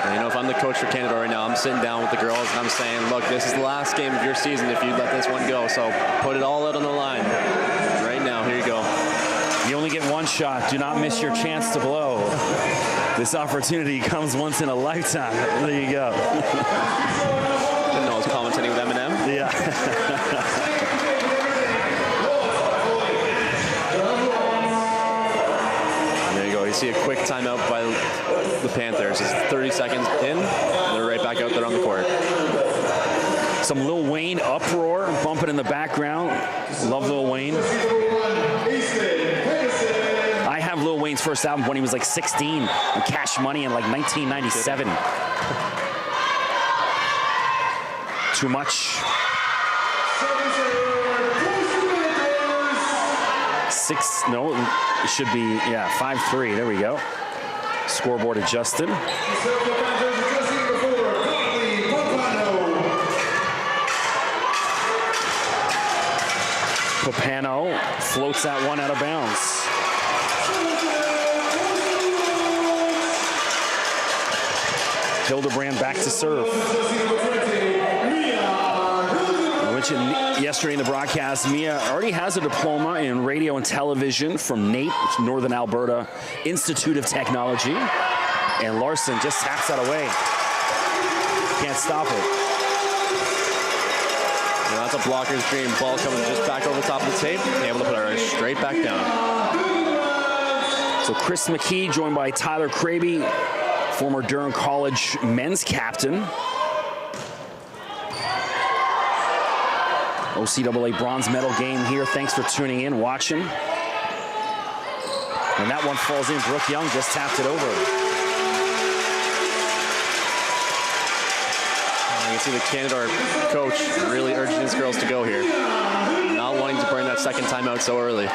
And you know, if I'm the coach for Canadore right now, I'm sitting down with the girls and I'm saying, look, this is the last game of your season if you let this one go, so put it all out on the line. Right now, here you go. You only get one shot. Do not miss your chance to blow. This opportunity comes once in a lifetime. There you go. Didn't know I was commentating with Eminem. Yeah. There you go. You see a quick timeout by the Panthers. It's 30 seconds in, and they're right back out there on the court. Some Lil Wayne uproar bumping in the background. Love Lil Wayne. I have Lil Wayne's first album when he was like 16 on Cash Money in like 1997. Too much. 6, no, it should be, yeah, 5-3. There we go. Scoreboard adjusted. Papano floats that one out of bounds. Hildebrand back to serve. I mentioned yesterday in the broadcast, Mia already has a diploma in radio and television from NAIT, Northern Alberta Institute of Technology. And Larson just taps that away. Can't stop it. Well, that's a blocker's dream. Ball coming just back over the top of the tape. Able to put her straight back down. So Chris McKee joined by Tyler Kraby, former Durham College men's captain. OCAA bronze medal game here. Thanks for tuning in, watching. And that one falls in. Brooke Young just tapped it over. You can see the Canadore coach really urging his girls to go here. Not wanting to burn that second timeout so early.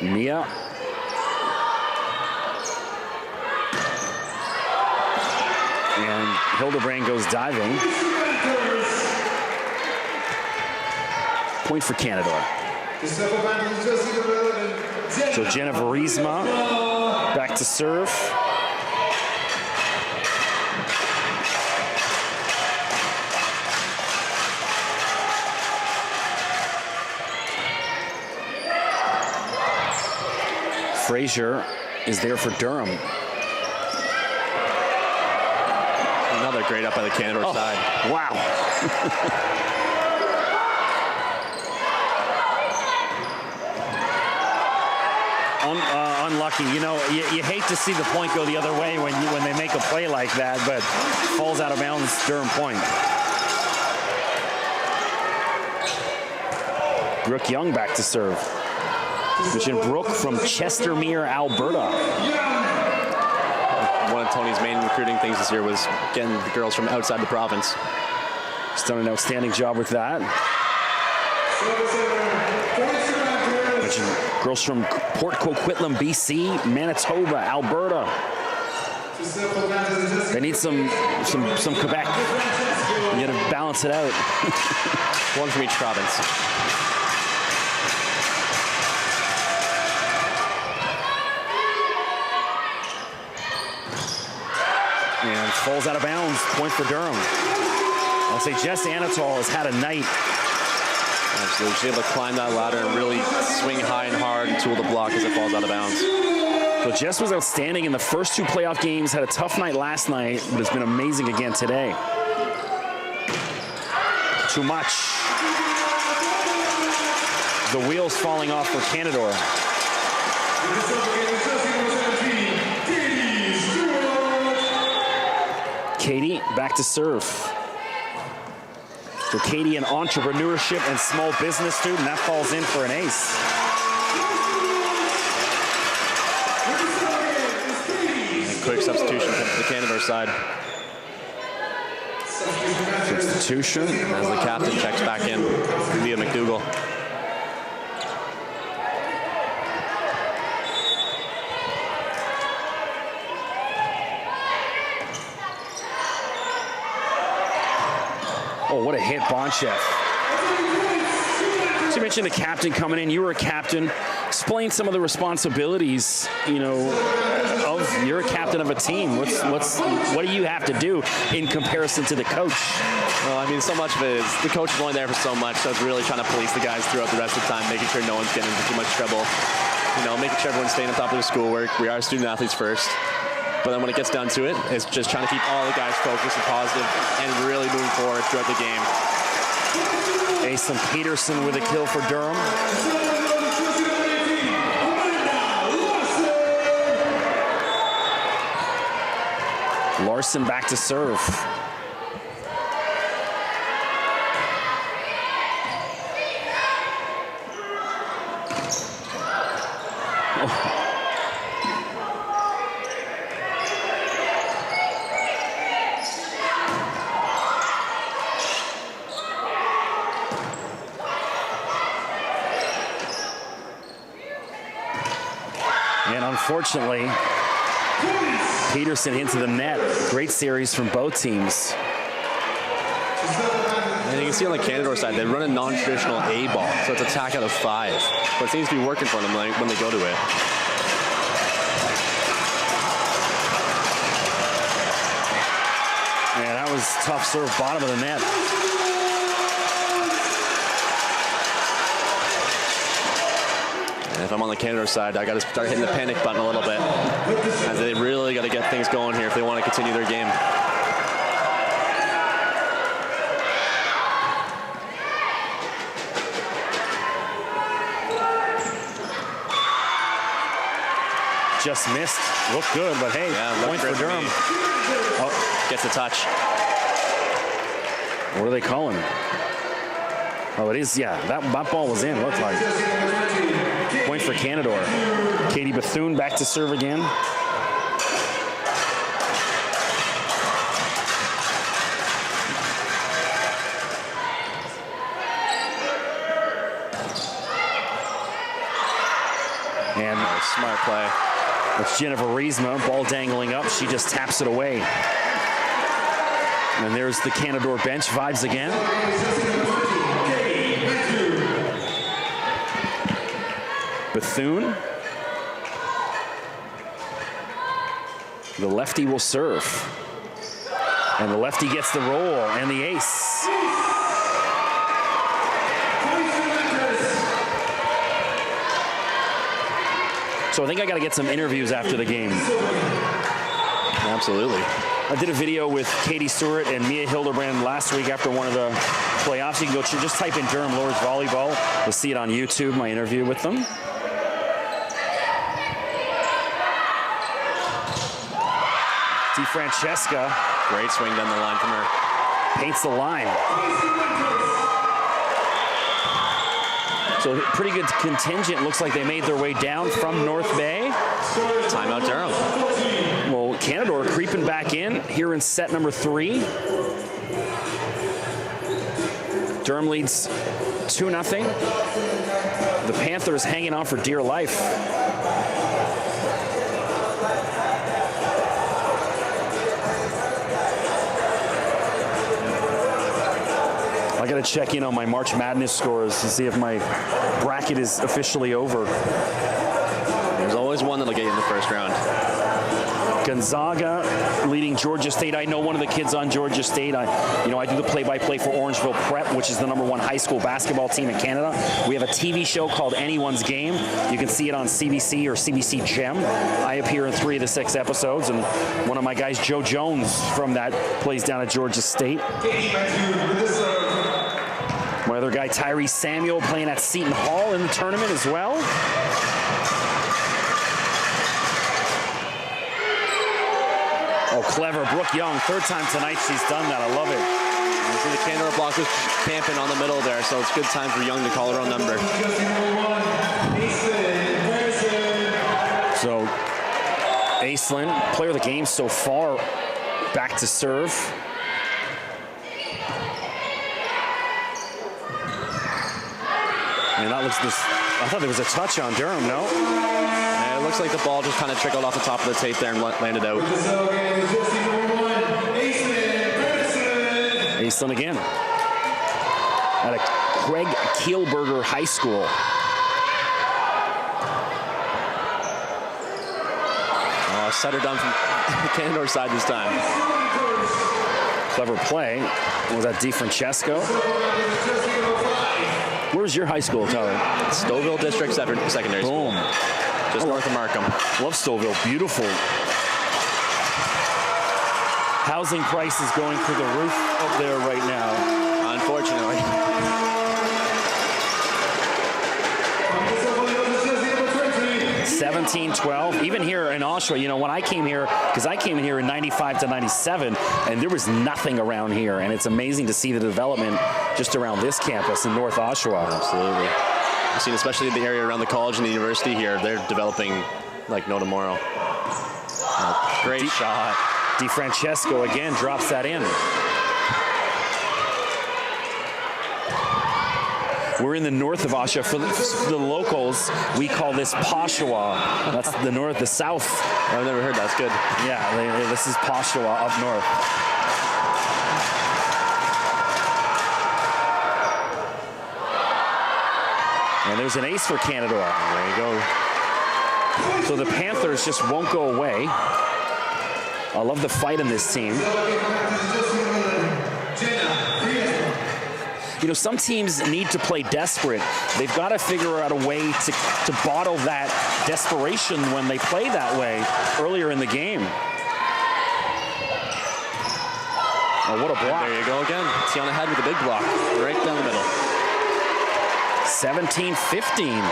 Mia. And Hildebrand goes diving. Point for Canadore. So Jenna Verisma back to serve. Frazier is there for Durham. Another great up by the Canadore side. Wow. Unlucky. You know, you hate to see the point go the other way when they make a play like that, but falls out of bounds, Durham point. Brooke Young back to serve. Mentioned Brooke from Chestermere, Alberta. One of Tony's main recruiting things this year was getting the girls from outside the province. He's done an outstanding job with that. Mentioned girls from Port Coquitlam, BC, Manitoba, Alberta. They need some Quebec. You gotta balance it out. One from each province. And falls out of bounds. Point for Durham. I'll say Jess Anatol has had a night. Absolutely. She's able to climb that ladder and really swing high and hard and tool the block as it falls out of bounds. So Jess was outstanding in the first two playoff games, had a tough night last night, but has been amazing again today. Too much. The wheels falling off for Canadore. Katie back to serve. So Katie, an entrepreneurship and small business student, that falls in for an ace. And quick substitution for the Canadore side. Substitution. As the captain checks back in, Leah McDougall. Oh, what a hit, Bonchef. So you mentioned the captain coming in. You were a captain. Explain some of the responsibilities, you know, you're a captain of a team. What do you have to do in comparison to the coach? Well, I mean, so much of it is the coach is only there for so much, so it's really trying to police the guys throughout the rest of the time, making sure no one's getting into too much trouble. You know, making sure everyone's staying on top of their schoolwork. We are student athletes first. But then when it gets down to it, it's just trying to keep all the guys focused and positive and really moving forward throughout the game. Asen Peterson with a kill for Durham. Larson back to serve. And unfortunately, Peterson into the net. Great series from both teams. And you can see on the Canadore side, they run a non-traditional A ball, so it's attack out of 5. But it seems to be working for them when they go to it. Yeah, that was tough serve, bottom of the net. And if I'm on the Canadore side, I got to start hitting the panic button a little bit. And they really got to get things going here if they want to continue their game. Just missed. Looked good, but hey, Yeah, point for Durham. Oh, gets the touch. What are they calling? Oh, it is, yeah. That ball was in, looked like. Point for Canadore. Katie Bethune back to serve again. And Smart play. it's Jennifer Riesma, ball dangling up. She just taps it away. And there's the Canadore bench vibes again. Bethune. The lefty will serve. And the lefty gets the roll and the ace. So I think I got to get some interviews after the game. Absolutely. I did a video with Katie Stewart and Mia Hildebrand last week after one of the playoffs. You can go just type in Durham Lords Volleyball. You'll see it on YouTube, my interview with them. DeFrancesca. Great swing down the line from her. Paints the line. So pretty good contingent. Looks like they made their way down from North Bay. Timeout Durham. Well, Canadore creeping back in here in set number 3. Durham leads 2-0. The Panthers hanging on for dear life. I got to check in on my March Madness scores to see if my bracket is officially over. There's always one that'll get you in the first round. Gonzaga leading Georgia State. I know one of the kids on Georgia State. I do the play-by-play for Orangeville Prep, which is the #1 high school basketball team in Canada. We have a TV show called Anyone's Game. You can see it on CBC or CBC Gem. I appear in 3 of the 6 episodes, and one of my guys, Joe Jones, from that plays down at Georgia State. My other guy, Tyree Samuel, playing at Seton Hall in the tournament as well. Oh, clever. Brooke Young, 3rd time tonight she's done that. I love it. You see the Canadore block was camping on the middle there, so it's a good time for Young to call her own number. So, Aislinn, player of the game so far, back to serve. And that looks I thought there was a touch on Durham, no? And it looks like the ball just kind of trickled off the top of the tape there and landed out. Aislinn again. At a Craig Kielberger High School. Setter done from the Canadore side this time. Clever play. Was that DeFrancesco? Where's your high school, Tyler? Stouffville District Secondary School. Boom. Just north of Markham. Love Stouffville. Beautiful. Housing prices going through the roof up there right now. Unfortunately. 17-12. Even here in Oshawa, when I came here, because I came in here in 95 to 97, and there was nothing around here. And it's amazing to see the development just around this campus in North Oshawa. Absolutely. I've seen, especially in the area around the college and the university here, they're developing like no tomorrow. Great shot. DeFrancesco again drops that in. We're in the north of Oshawa. For the locals, we call this Oshawa. That's the north, the south. I've never heard that. That's good. Yeah, this is Oshawa up north. And there's an ace for Canadore. There you go. So the Panthers just won't go away. I love the fight in this team. You know, some teams need to play desperate. They've got to figure out a way to bottle that desperation when they play that way earlier in the game. Oh, what a block. And there you go again. Tiana Head with a big block right down the middle. 17-15.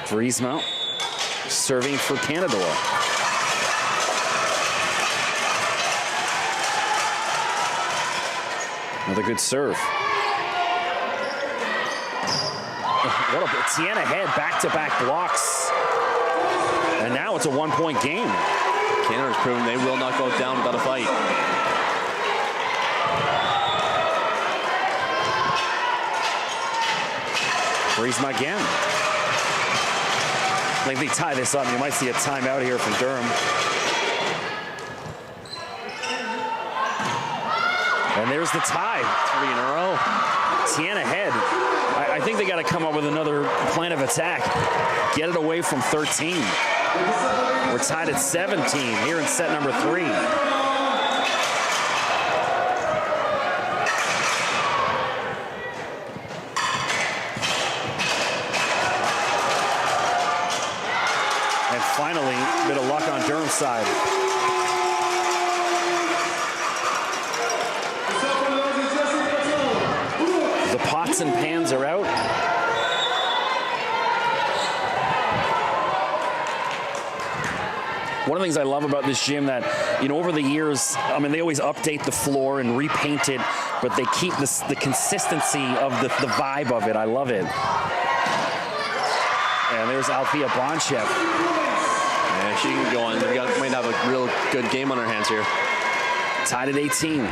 Vriesma serving for Canadore. Another good serve. What a Tiana Head back-to-back blocks. And now it's a one-point game. Canadore's proven they will not go down without a fight. Vriesma again. I think they tie this up. You might see a timeout here from Durham. And there's the tie. 3 in a row. Tiana Head. I think they got to come up with another plan of attack. Get it away from 13. We're tied at 17 here in set number 3. And finally, a bit of luck on Durham's side. The pots and pans are out. One of the things I love about this gym that, you know, over the years, I mean, they always update the floor and repaint it, but they keep the consistency of the vibe of it. I love it. And there's Althea Bonchev. Yeah, she can go on. We might have a real good game on our hands here. Tied at 18.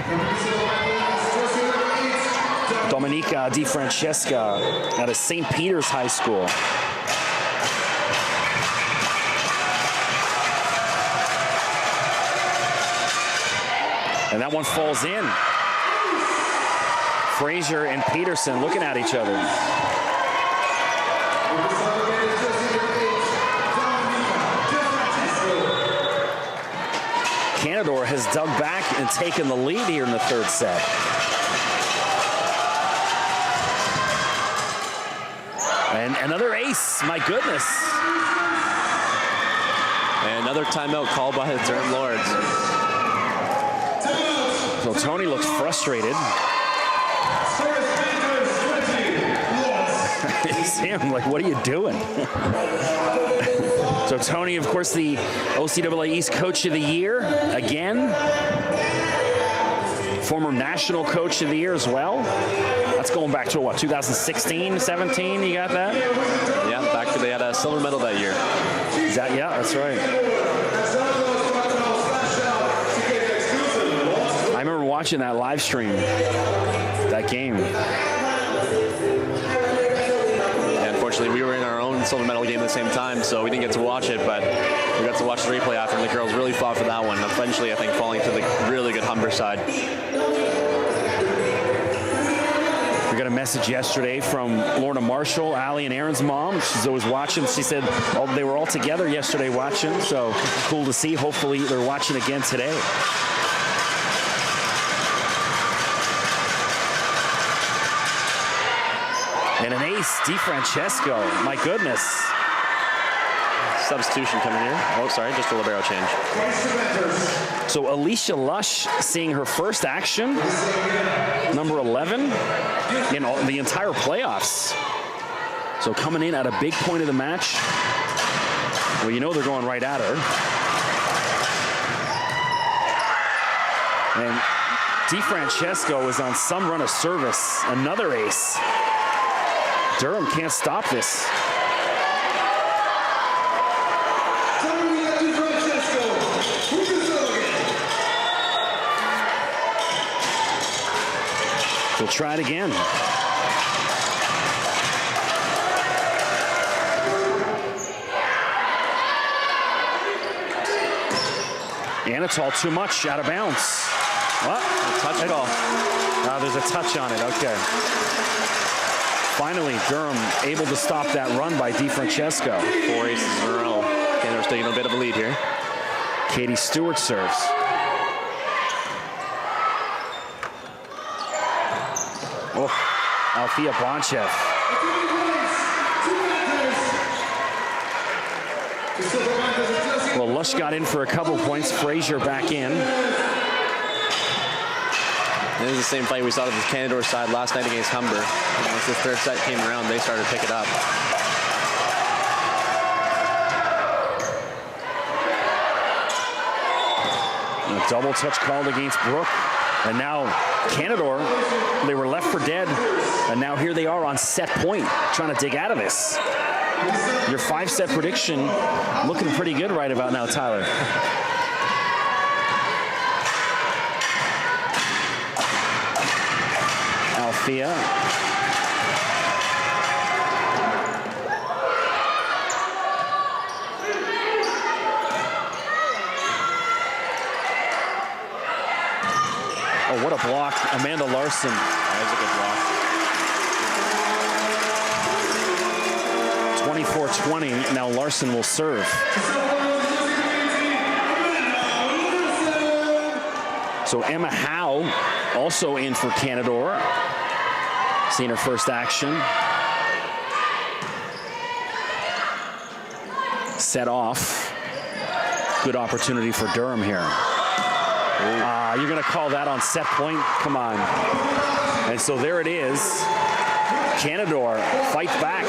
Dominica Di Francesca out of St. Peter's High School. And that one falls in. Frazier and Peterson looking at each other. Canadore has dug back and taken the lead here in the third set. And another ace, my goodness. And another timeout called by the Durham Lords. So Tony looks frustrated. Sam, like, what are you doing? So Tony, of course, the OCAA East Coach of the Year again. Former National Coach of the Year as well. That's going back to what, 2016, 17? You got that? Yeah, back to they had a silver medal that year. Is that, yeah, that's right. I remember watching that live stream, that game. Yeah, unfortunately, we were in our own silver medal game at the same time, so we didn't get to watch it, but we got to watch the replay after, and the girls really fought for that one. Eventually, I think, falling to the really good Humber side. We got a message yesterday from Lorna Marshall, Allie and Aaron's mom. She's always watching. She said they were all together yesterday watching, so cool to see. Hopefully, they're watching again today. And an ace, Di Francesco. My goodness. Substitution coming here. Oh, sorry, just a libero change. So Alicia Lush seeing her first action, number 11, in the entire playoffs. So coming in at a big point of the match. Well, you know they're going right at her. And Di Francesco is on some run of service. Another ace. Durham can't stop this. Di Francesco, who deserves We'll try it again. And it's all too much, out of bounds. What? Touch call. There's a touch on it, okay. Finally, Durham able to stop that run by DiFrancesco. 4 aces in a row. Canadore's taking a bit of a lead here. Katie Stewart serves. Oh, Althea Bonchev. Well, Lush got in for a couple points. Frazier back in. This is the same fight we saw to the Canadore side last night against Humber. And once the third set came around, they started to pick it up. A double touch called against Brooke. And now Canadore, they were left for dead. And now here they are on set point, trying to dig out of this. Your 5-set prediction looking pretty good right about now, Tyler. Althea. Oh, what a block. Amanda Larson. That was a good block. 24-20. Now Larson will serve. So Emma Howe also in for Canadore. Seeing her first action. Set off. Good opportunity for Durham here. You're going to call that on set point? Come on. And so there it is. Canadore fights back.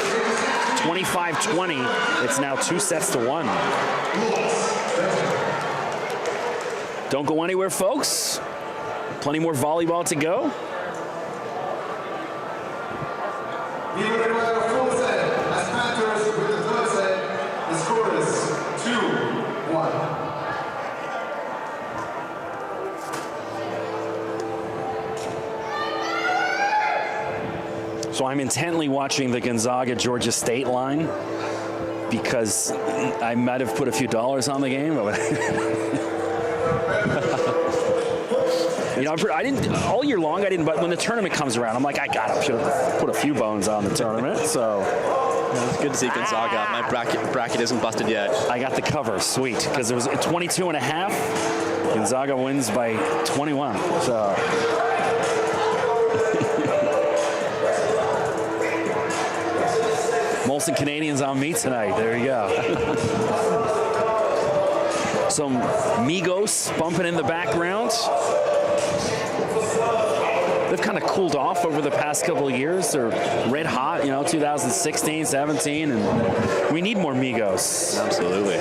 25-20. It's now 2-1. Don't go anywhere, folks. Plenty more volleyball to go. We will require a full set as Panthers with the third set. The score is 2-1. So I'm intently watching the Gonzaga-Georgia State line because I might have put a few dollars on the game. You know, I didn't all year long. I didn't, but when the tournament comes around, I'm like, I gotta put a few bones on the tournament. So Yeah, it's good to see Gonzaga. My bracket isn't busted yet. I got the cover, sweet, because it was 22.5. Gonzaga wins by 21. So. Molson Canadians on me tonight. There you go. Some Migos bumping in the background. They've kind of cooled off over the past couple of years. They're red hot, 2016, 17, and we need more Migos. Absolutely.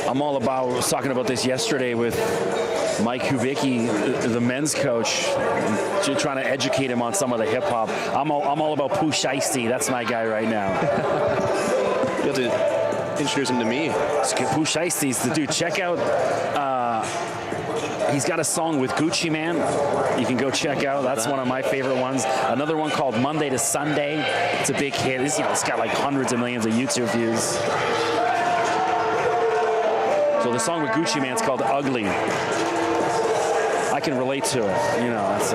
I'm all about, I was talking about this yesterday with Mike Kubicki, the men's coach, trying to educate him on some of the hip hop. I'm all about Pooh Shiesty. That's my guy right now. You have to introduce him to me. Pooh Shiesty's the dude. Check out, he's got a song with Gucci Man. You can go check out. That's one of my favorite ones. Another one called Monday to Sunday. It's a big hit. It's got like hundreds of millions of YouTube views. So the song with Gucci Man's called Ugly. I can relate to it. That's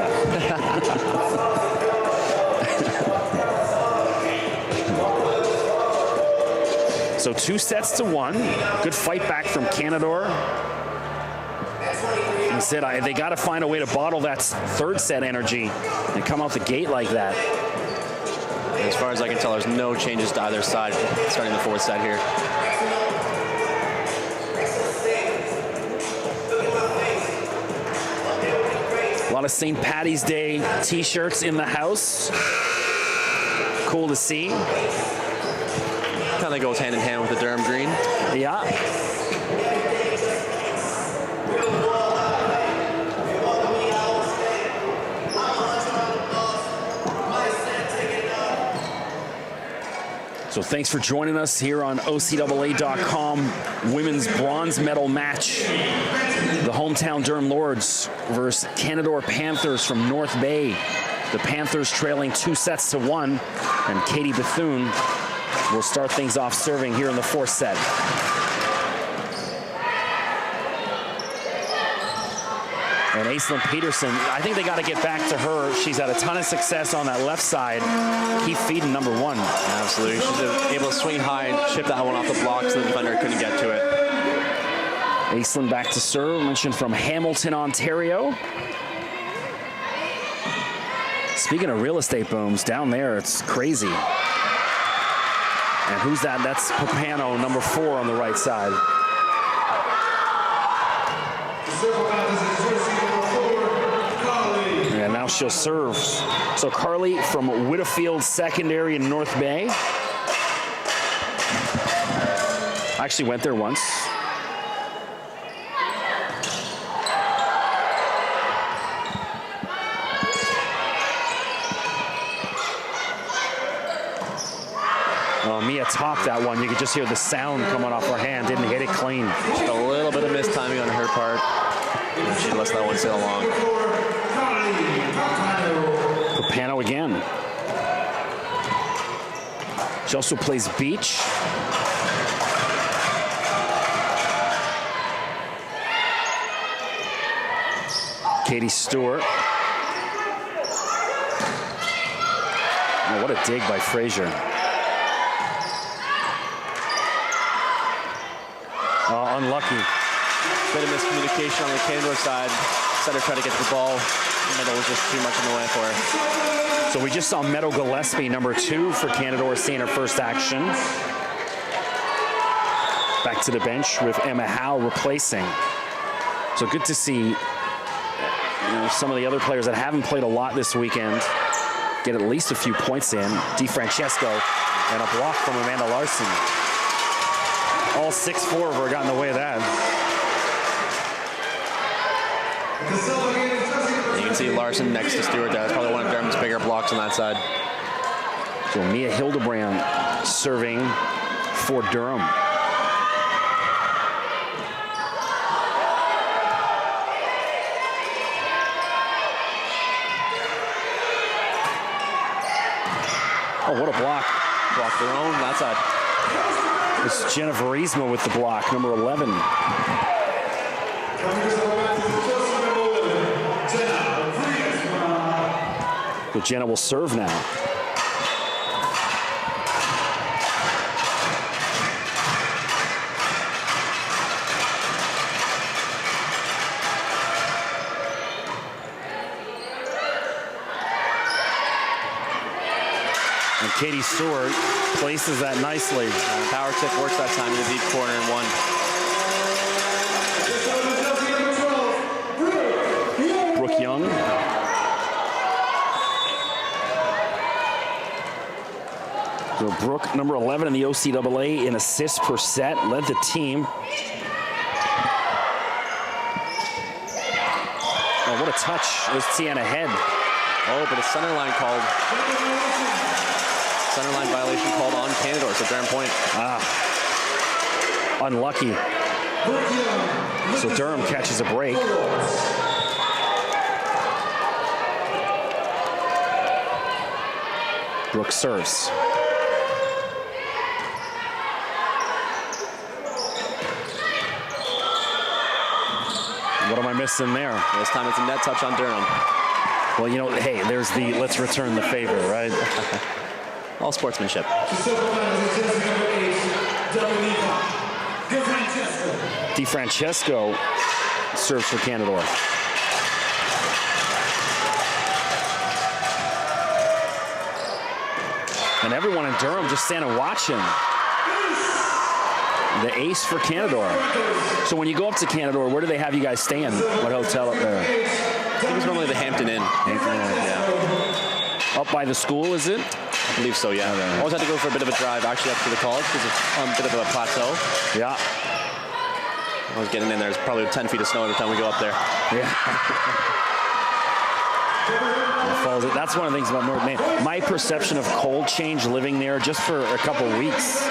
So 2-1. Good fight back from Canadore. I said they got to find a way to bottle that third set energy and come out the gate like that. As far as I can tell, there's no changes to either side starting the fourth set here. A lot of St. Patty's Day t-shirts in the house. Cool to see. Kind of goes hand in hand with the Durham green. Yeah. So thanks for joining us here on OCAA.com. Women's bronze medal match. The hometown Durham Lords versus Canadore Panthers from North Bay. The Panthers trailing 2-1, and Katie Bethune will start things off serving here in the fourth set. And Aislinn Peterson, I think they got to get back to her. She's had a ton of success on that left side. Keep feeding number one. Absolutely. She's able to swing high and chip that one off the block so the defender couldn't get to it. Aislinn back to serve, mentioned from Hamilton, Ontario. Speaking of real estate booms, down there, it's crazy. And who's that? That's Papano, number 4 on the right side. And now she'll serve. So Carly from Whitfield Secondary in North Bay. I actually went there once. Oh, Mia topped that one. You could just hear the sound coming off her hand. Didn't hit it clean. Just a little bit of mistiming on her part. She lets that one sail along. Papano again. She also plays beach. Katie Stewart. Oh, what a dig by Frazier. Unlucky. Bit of miscommunication on the Canadore side. Center tried to get to the ball. Middle was just too much in the way for her. So we just saw Meadow Gillespie, number 2 for Canadore, seeing her first action. Back to the bench with Emma Howe replacing. So good to see some of the other players that haven't played a lot this weekend get at least a few points in. DiFrancesco and a block from Amanda Larson. All 6'4" of her got in the way of that. You can see Larson next to Stewart there. That's probably one of Durham's bigger blocks on that side. So Mia Hildebrand serving for Durham. Oh, what a block. Block their own, that side. It's Jenna Verisma with the block, number 11. So Jenna will serve now. And Katie Stewart places that nicely. Power tip works that time in the deep corner and one. Brooke Young. So Brooke, number 11 in the OCAA in assists per set, led the team. Oh, what a touch. There's Tiana Head. Oh, but a center line called. Center line violation called on Canadore, so Durham point. Unlucky. So Durham catches a break. Brooke serves. What am I missing there? This time it's a net touch on Durham. Well, you know, hey, there's the let's return the favor, right? All sportsmanship. DiFrancesco serves for Canadore. And everyone in Durham just standing watching. The ace for Canadore. So when you go up to Canadore, where do they have you guys staying? What hotel up there? I think it's normally the Hampton Inn. Hampton Inn, yeah. Up by the school, is it? I believe so, yeah. I always had to go for a bit of a drive actually up to the college because it's on a bit of a plateau. Yeah. I was getting in there. There's probably 10 feet of snow every time we go up there. Yeah. That's one of the things about North Maine. My perception of cold change living there just for a couple of weeks.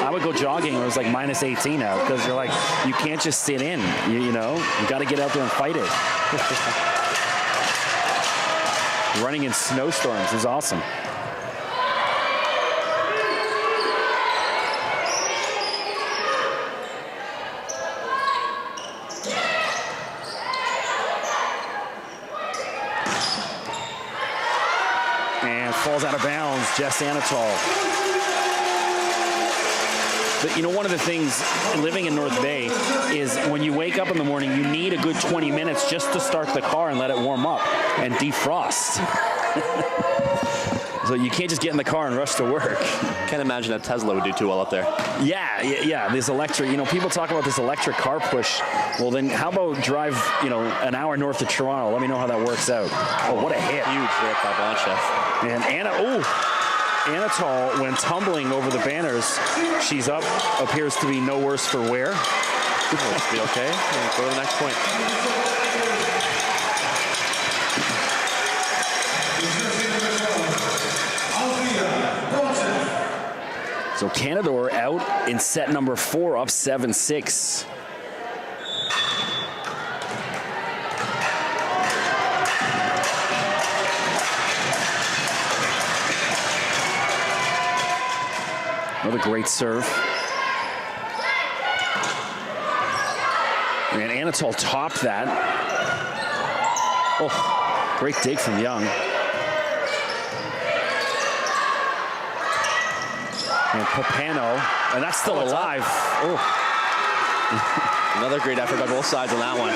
I would go jogging when it was like minus 18 out because you're like, you can't just sit in, you know? You got to get out there and fight it. Running in snowstorms is awesome. Falls out of bounds, Jess Anatol. But you know, one of the things living in North Bay is when you wake up in the morning, you need a good 20 minutes just to start the car and let it warm up and defrost. So you can't just get in the car and rush to work. Can't imagine a Tesla would do too well up there. Yeah. This electric, you know, people talk about this electric car push. Well, then how about drive, you know, an hour north of Toronto? Let me know how that works out. Oh, what a hit. Huge rip by Bonchef. And Anatol, when tumbling over the banners, she's up, appears to be no worse for wear. Let's be okay. Go to the next point. So Canadore out in set number 4, up 7-6. Another great serve. And Anatol topped that. Oh, great dig from Young. And Papano, and that's still alive. Oh. Another great effort by both sides on that one.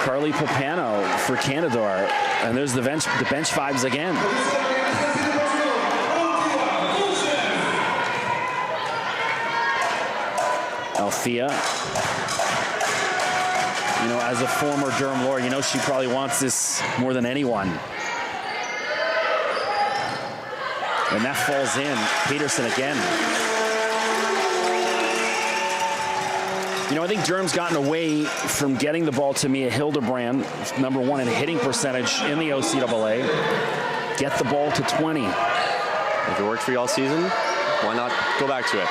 Carly Papano for Canadore. And there's the bench vibes again. Althea. You know, as a former Durham Lord, you know she probably wants this more than anyone. And that falls in. Peterson again. You know, I think Durham's gotten away from getting the ball to Mia Hildebrand, number 1 in hitting percentage in the OCAA. Get the ball to 20. If it worked for you all season, why not go back to it?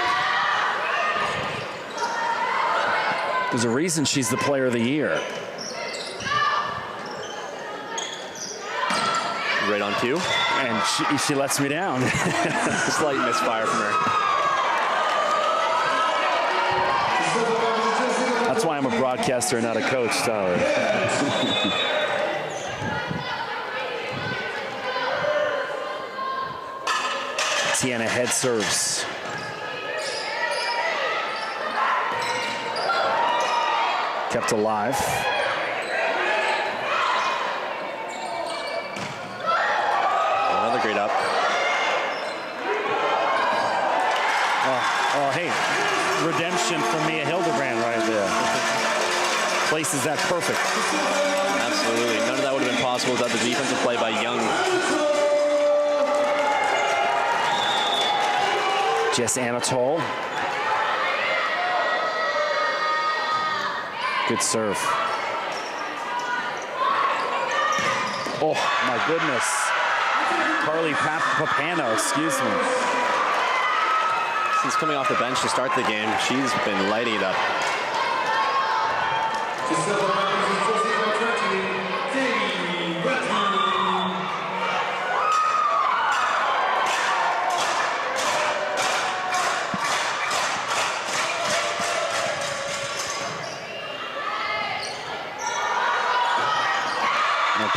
There's a reason she's the player of the year. Right on cue. And she lets me down. Slight misfire from her. That's why I'm a broadcaster and not a coach, Tyler. Tiana head serves. Kept alive. Another great up. Oh, hey, redemption from Mia Hildebrand right there. Places that perfect. Absolutely. None of that would have been possible without the defensive play by Young. Jess Anatol. Good serve. Oh, my goodness. Carly Papano, excuse me. Since coming off the bench to start the game, she's been lighting it up.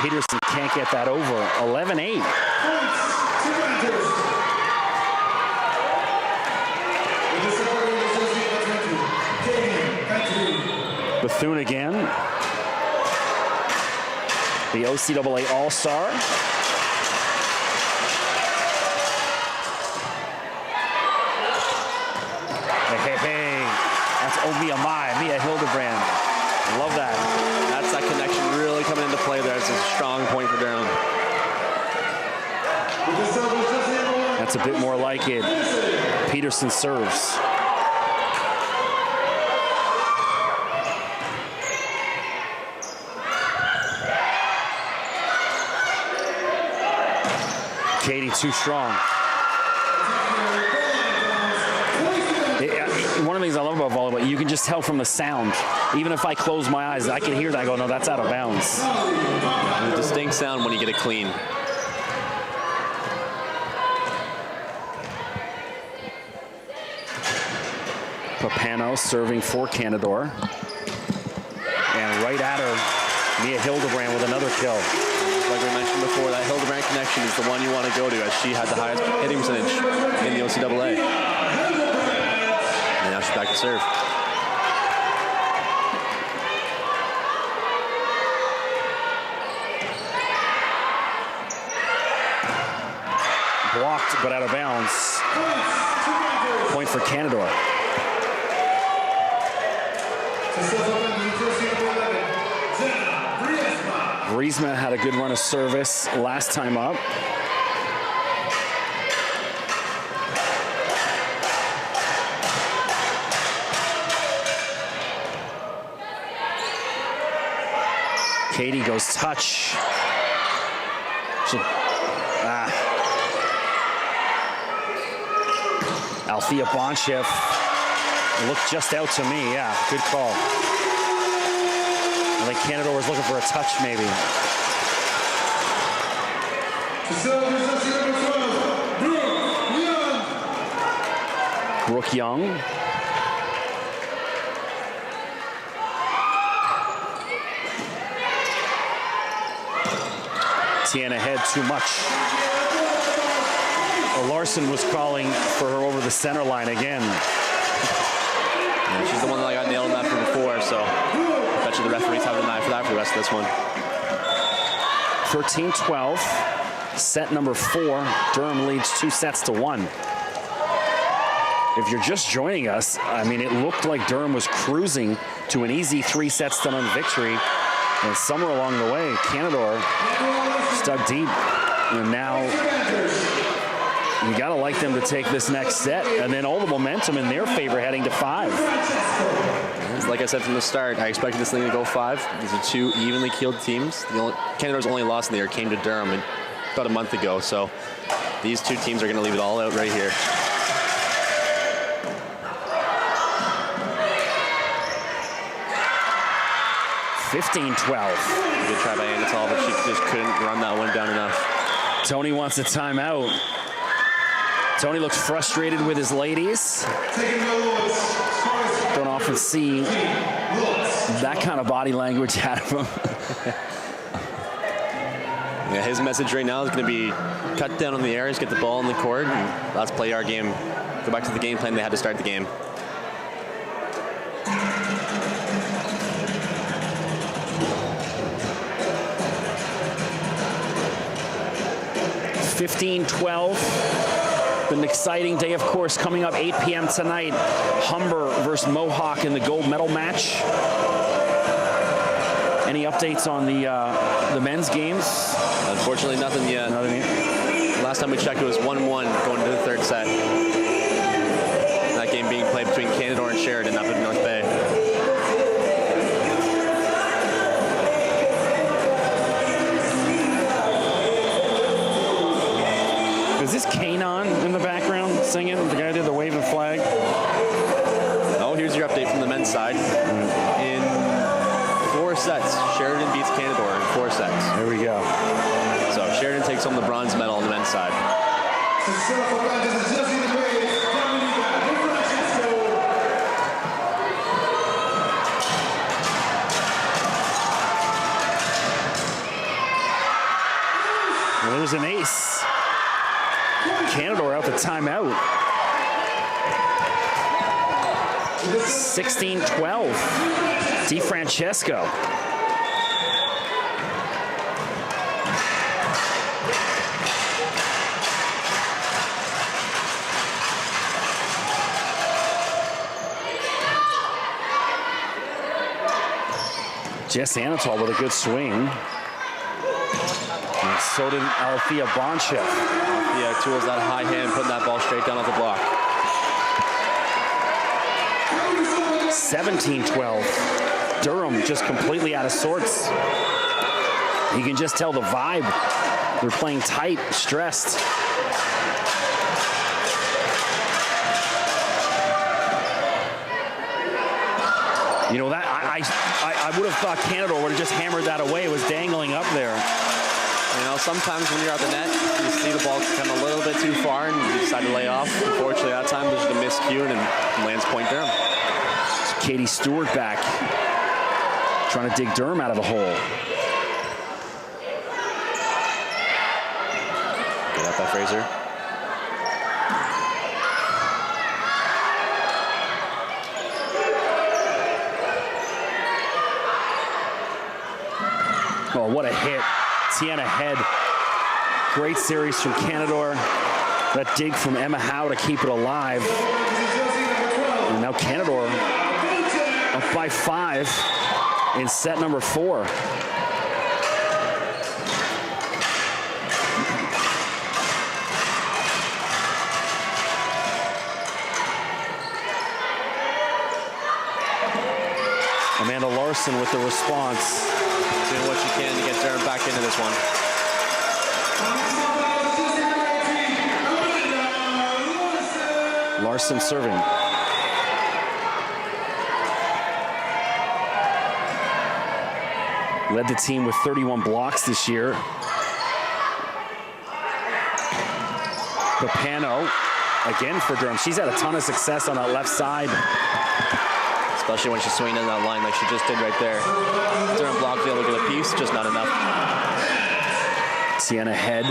Peterson can't get that over. 11-8. Bethune again. The OCAA All-Star. Hey. That's Mia Hildebrand. Love that. That's that connection really coming into play there. It's a strong point for Durham. That's a bit more like it. Peterson serves. Katie too strong. One of the things I love about volleyball, you can just tell from the sound. Even if I close my eyes, I can hear that. I go, no, that's out of bounds. There's a distinct sound when you get it clean. Papano serving for Canadore. And right at her, Mia Hildebrand with another kill. Like we mentioned before, that Hildebrand connection is the one you want to go to, as she had the highest hitting percentage in the OCAA. And now she's back to serve. Blocked, but out of bounds. Point for Canadore. Griezmann had a good run of service last time up. Katie goes touch. Althea Bonchev looked just out to me. Yeah, good call. I think Canadore was looking for a touch, maybe. Brooke Young. Tiana Head too much. Larson was calling for her over the center line again. Yeah, she's the one that got nailed in that from before, so I bet you the referee's having an eye for that for the rest of this one. 13-12, set number 4. Durham leads 2-1. If you're just joining us, I mean, it looked like Durham was cruising to an easy 3-1 victory, and somewhere along the way, Canadore dug deep, and now you gotta like them to take this next set, and then all the momentum in their favor heading to 5. Like I said from the start, I expected this thing to go 5. These are two evenly keeled teams. Canadore's only loss in the year came to Durham about a month ago, so these two teams are gonna leave it all out right here. Good try by Anatol, but she just couldn't run that one down enough. Tony wants a timeout. Tony looks frustrated with his ladies. Don't often see that kind of body language out of him. Yeah, his message right now is going to be cut down on the areas, get the ball in the court, and let's play our game. Go back to the game plan they had to start the game. (15-12). Been an exciting day, of course, coming up 8 p.m. tonight. Humber versus Mohawk in the gold medal match. Any updates on the men's games? Unfortunately, nothing yet. Last time we checked, it was 1-1 going into the third set. That game being played between Canadore and Sheridan up in North Bay. Is this Kanon in the background singing? The guy did the waving flag? Oh, here's your update from the men's side. In 4 sets, Sheridan beats Canadore in 4 sets. There we go. So Sheridan takes home the bronze medal on the men's side. Well, there's an ace. Canadore out the timeout. 16-12. DiFrancesco. Jess Anatol with a good swing. And so did Althea Bonchev. Yeah, tools that high hand, putting that ball straight down off the block. 17-12. Durham just completely out of sorts. You can just tell the vibe They're playing tight, stressed. You know, that I would have thought Canadore would have just hammered that away. It was dangling up there. You know, sometimes when you're at the net, you see the ball come a little bit too far and you decide to lay off. Unfortunately, that time there's just a miscue and lands point Durham. Katie Stewart back, trying to dig Durham out of the hole. Get out that Fraser. Oh, what a hit. Tiana Head. Great series from Canadore. That dig from Emma Howe to keep it alive. And now Canadore up by 5 in set number 4. Amanda Larson with the response. Doing what she can to get Durham back into this one. Larson serving. Led the team with 31 blocks this year. Papano again for Durham. She's had a ton of success on that left side. Especially when she's swinging in that line like she just did right there. Durham block the other good piece, just not enough. Tiana Head.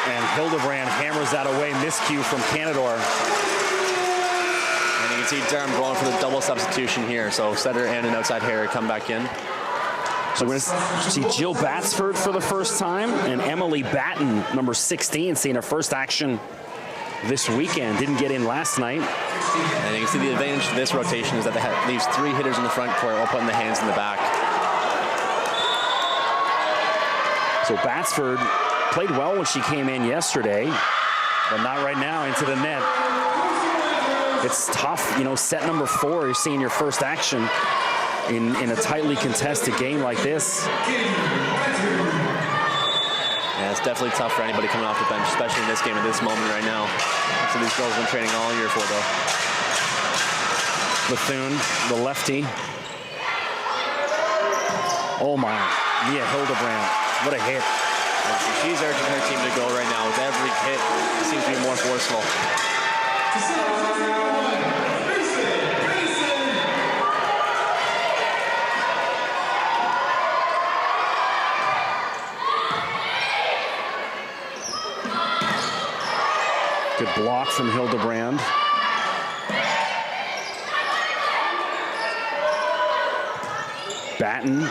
And Hildebrand hammers that away, miscue from Canadore. And you can see Durham going for the double substitution here. So setter and an outside hitter come back in. So we're going to see Jill Batsford for the first time and Emily Batten, number 16, seeing her first action this weekend. Didn't get in last night. And you can see the advantage of this rotation is that they leaves 3 hitters in the front court while putting the hands in the back. So Batsford played well when she came in yesterday, but not right now into the net. It's tough, you know, set number 4, you're seeing your first action in a tightly contested game like this. Yeah, it's definitely tough for anybody coming off the bench, especially in this game at this moment right now. So these girls have been training all year for, though. Bethune, the lefty. Oh my, Mia Hildebrand, what a hit. She's urging her team to go right now. With every hit, it seems to be more forceful. Good block from Hildebrand. Batten.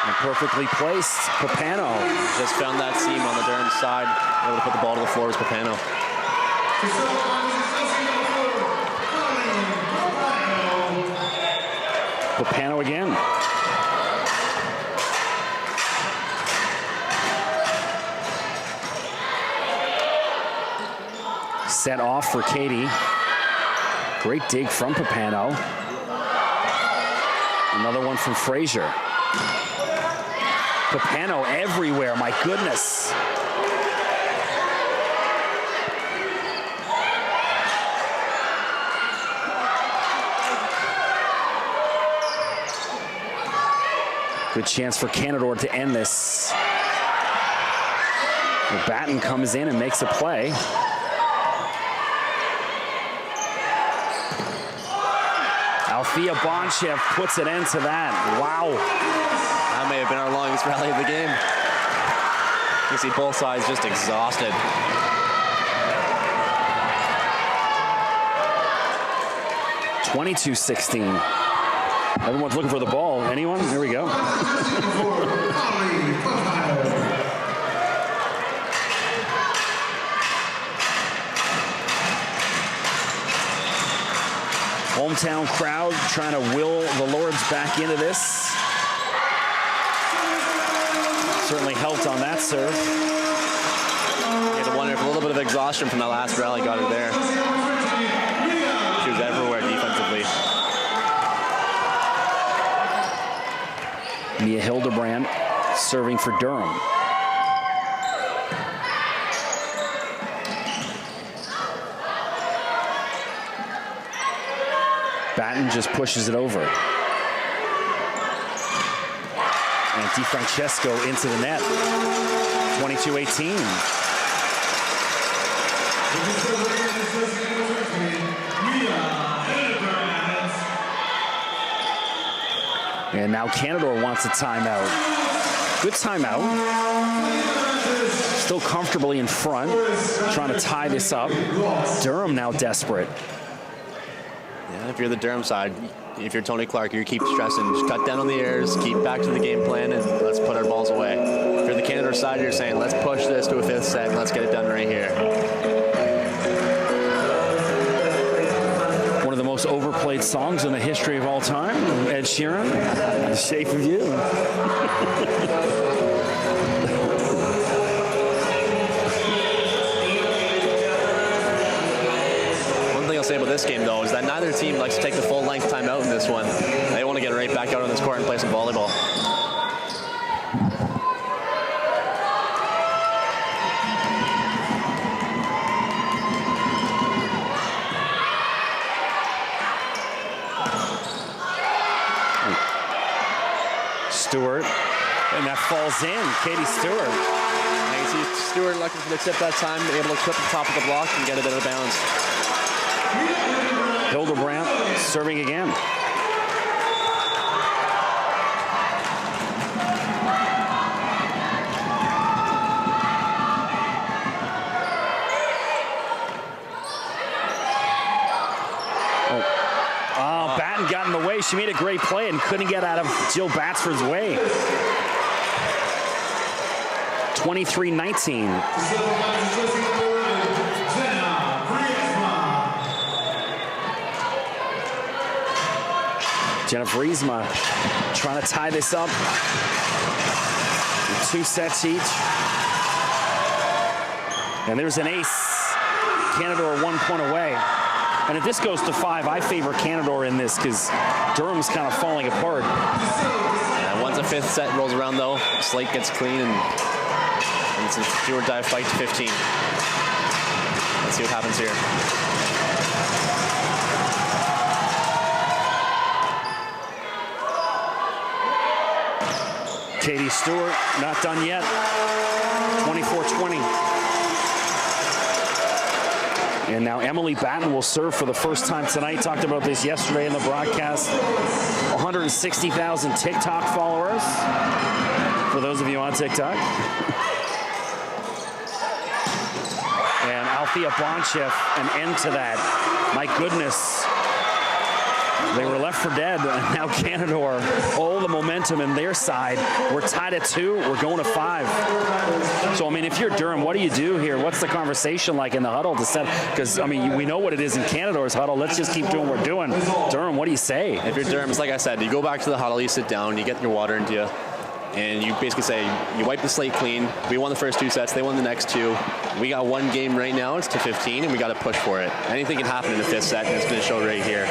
And perfectly placed, Papano. Just found that seam on the Durham side. Able to put the ball to the floor was Papano. Papano again. Set off for Katie. Great dig from Papano. Another one from Frazier. Papano everywhere, my goodness. Good chance for Canadore to end this. Batten comes in and makes a play. Althea Bonchev puts an end to that. Wow. That may have been our longest rally of the game. You see both sides just exhausted. (22-16). Everyone's looking for the ball. Anyone? Here we go. Hometown crowd trying to will the Lords back into this. Certainly helped on that serve. little bit of exhaustion from that last rally got her there. She was everywhere defensively. Mia Hildebrand serving for Durham. Batten just pushes it over. And DiFrancesco into the net. 22-18. And now Canadore wants a timeout. Good timeout. Still comfortably in front, trying to tie this up. Durham now desperate. Yeah, if you're the Durham side, if you're Tony Clark, you keep stressing, just cut down on the errors, keep back to the game plan, and let's put our balls away. If you're the Canadore side, you're saying, let's push this to a 5th set, and let's get it done right here. One of the most overplayed songs in the history of all time, Ed Sheeran, The Shape of You. Say about this game though is that neither team likes to take the full length timeout in this one. They want to get right back out on this court and play some volleyball. Stewart, and that falls in. Katie Stewart. I can see Stewart looking for the tip that time, able to clip the top of the block and get it out of bounds. Hildebrand serving again. Batten got in the way. She made a great play and couldn't get out of Jill Batsford's way. 23-19. Jenna Vriesma trying to tie this up. 2 sets each. And there's an ace. Canadore 1 point away. And if this goes to 5, I favor Canadore in this because Durham's kind of falling apart. Yeah, once the 5th set rolls around though, slate gets clean and it's a do or die fight to 15. Let's see what happens here. Katie Stewart, not done yet. 24-20. And now Emily Batten will serve for the first time tonight. Talked about this yesterday in the broadcast. 160,000 TikTok followers. For those of you on TikTok. And Althea Bonchev, an end to that. My goodness. They were left for dead, and now Canadore, all the momentum in their side. We're tied at 2, we're going to 5. So, I mean, if you're Durham, what do you do here? What's the conversation like in the huddle to set? Because, I mean, we know what it is in Canadore's huddle. Let's just keep doing what we're doing. Durham, what do you say? If you're Durham, it's like I said, you go back to the huddle, you sit down, you get your water into you, and you basically say, you wipe the slate clean. We won the first 2 sets, they won the next 2. We got 1 game right now, it's to 15, and we got to push for it. Anything can happen in the 5th set, and it's going to show right here.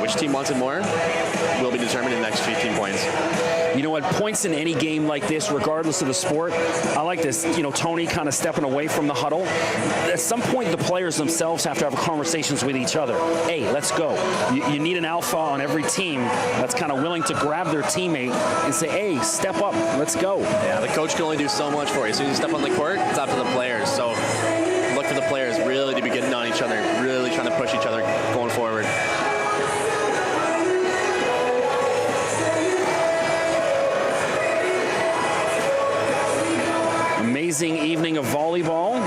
Which team wants it more will be determined in the next 15 points. You know what, points in any game like this, regardless of the sport, I like this, you know, Tony kind of stepping away from the huddle. At some point, the players themselves have to have conversations with each other. Hey, let's go. You need an alpha on every team that's kind of willing to grab their teammate and say, hey, step up, let's go. Yeah, the coach can only do so much for you. As soon as you step on the court, it's up to the players. So look for the players really to be getting on each other, really trying to push each other going forward. Amazing evening of volleyball.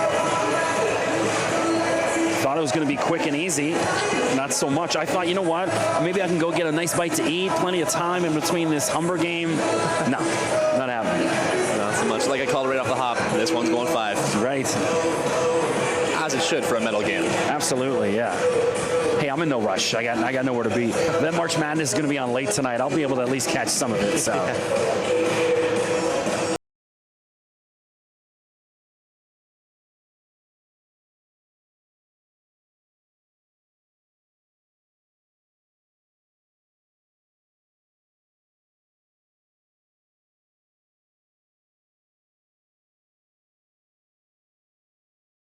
Thought it was going to be quick and easy. Not so much. I thought, you know what? Maybe I can go get a nice bite to eat. Plenty of time in between this Humber game. No, not happening. Not so much. Like I called right off the hop. This one's going 5. Right. As it should for a medal game. Absolutely, yeah. Hey, I'm in no rush. I got nowhere to be. That March Madness is going to be on late tonight. I'll be able to at least catch some of it. So.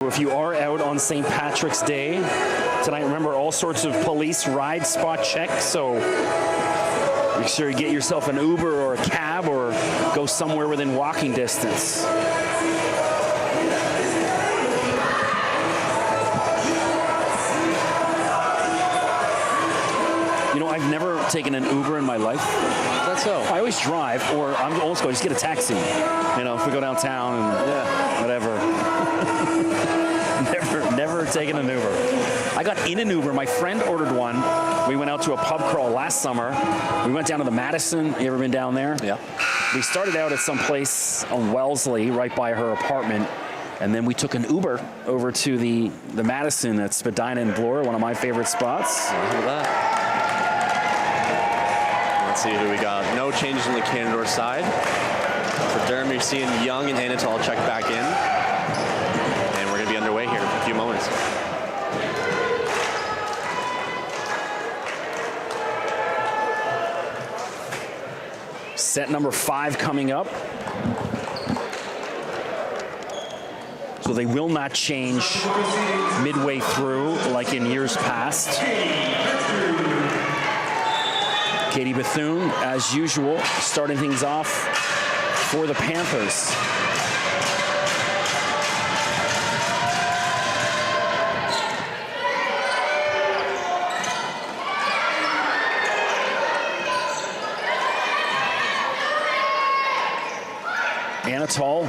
If you are out on St. Patrick's Day tonight, remember all sorts of police ride spot checks, so make sure you get yourself an Uber or a cab or go somewhere within walking distance. You know, I've never taken an Uber in my life. That's so. I always drive, or I'm old school, just get a taxi. You know, if we go downtown and whatever. Never taken an Uber. I got in an Uber. My friend ordered one. We went out to a pub crawl last summer. We went down to the Madison. You ever been down there? Yeah. We started out at some place on Wellesley, right by her apartment, and then we took an Uber over to the Madison at Spadina and Bloor, one of my favorite spots. Look at that. Let's see who we got. No changes on the Canadore side. For Durham, you're seeing Young and Anatol check back in. And we're going to be underway here in a few moments. Set number 5 coming up. So they will not change midway through like in years past. Katie Bethune, as usual, starting things off for the Panthers. Anatol,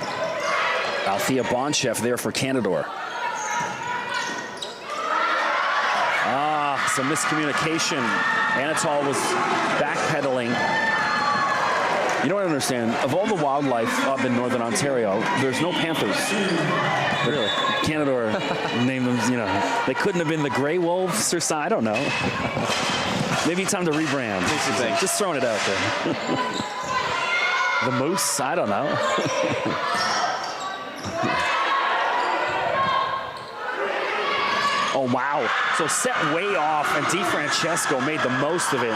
Althea Bonchef there for Canadore. Some miscommunication. Anatol was backpedaling. You know what I understand? Of all the wildlife up in Northern Ontario, there's no Panthers. Really? Canadore named them, you know. They couldn't have been the Grey Wolves or something. I don't know. Maybe time to rebrand. Just throwing it out there. The Moose? I don't know. Oh, wow. So set way off, and DiFrancesco made the most of it.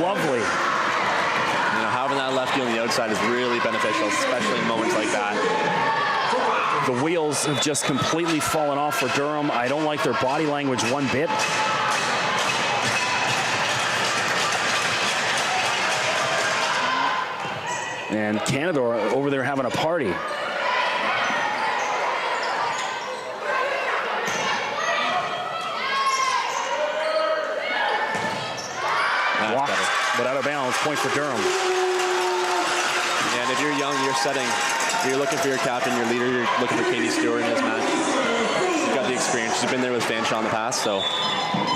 Lovely. You know, having that lefty on the outside is really beneficial, especially in moments like that. The wheels have just completely fallen off for Durham. I don't like their body language one bit. And Canadore over there having a party. Walked, but out of bounds, point for Durham. Yeah, and if you're young, you're setting, you're looking for your captain, your leader, you're looking for Katie Stewart in this match. She's got the experience. She's been there with Fanshawe in the past, so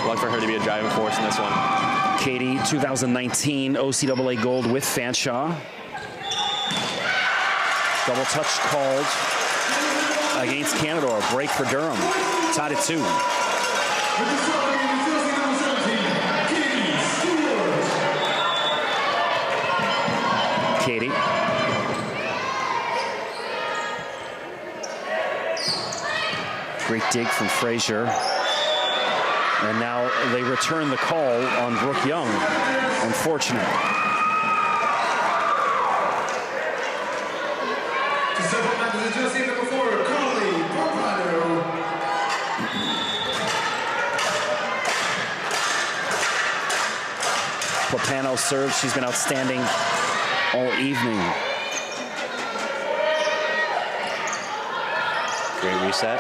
look for her to be a driving force in this one. Katie, 2019 OCAA gold with Fanshawe. Double touch called against Canadore. Break for Durham. Tied at 2. Katie. Great dig from Frazier. And now they return the call on Brooke Young. Unfortunate. Popano serves. She's been outstanding all evening. Great reset.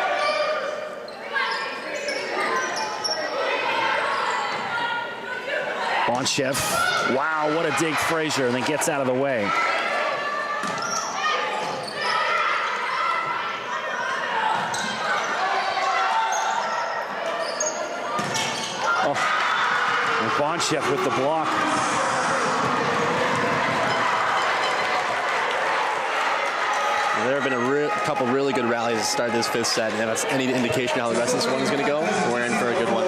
Bonchef. Wow, what a dig, Frazier, and then gets out of the way. Oh, and Bonchef with the block. There have been a couple really good rallies to start this 5th set, and if that's any indication how the rest of this one is going to go, we're in for a good one.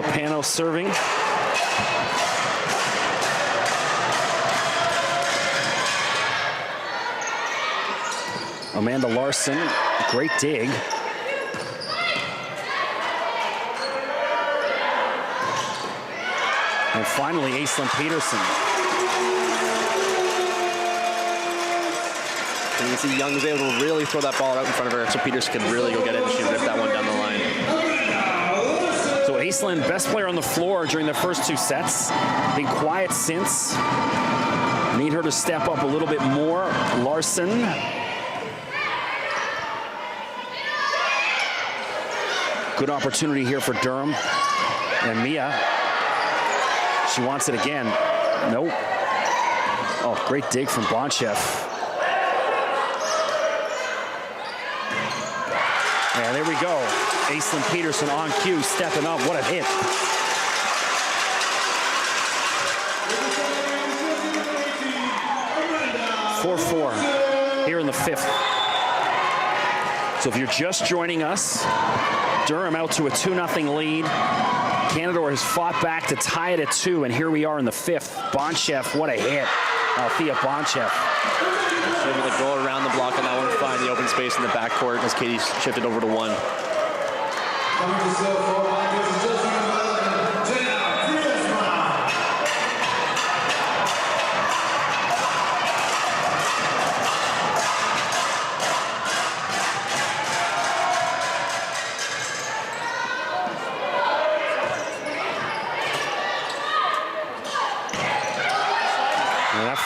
Popano serving. Amanda Larson, great dig. And finally, Aislinn Peterson. And you can see Young was able to really throw that ball out in front of her so Peters could really go get it and she ripped that one down the line. So Aislinn, best player on the floor during the first 2 sets. Been quiet since. Need her to step up a little bit more. Larson. Good opportunity here for Durham. And Mia. She wants it again. Nope. Oh, great dig from Bonchev. And there we go. Aislinn Peterson on cue, stepping up. What a hit. .44 here in the 5th. So if you're just joining us, Durham out to a 2-0 lead. Canadore has fought back to tie it at 2, and here we are in the 5th. Bonchev, what a hit. Althea Bonchev. She's able to go around the block on that one, find the open space in the backcourt as Katie shifted over to 1.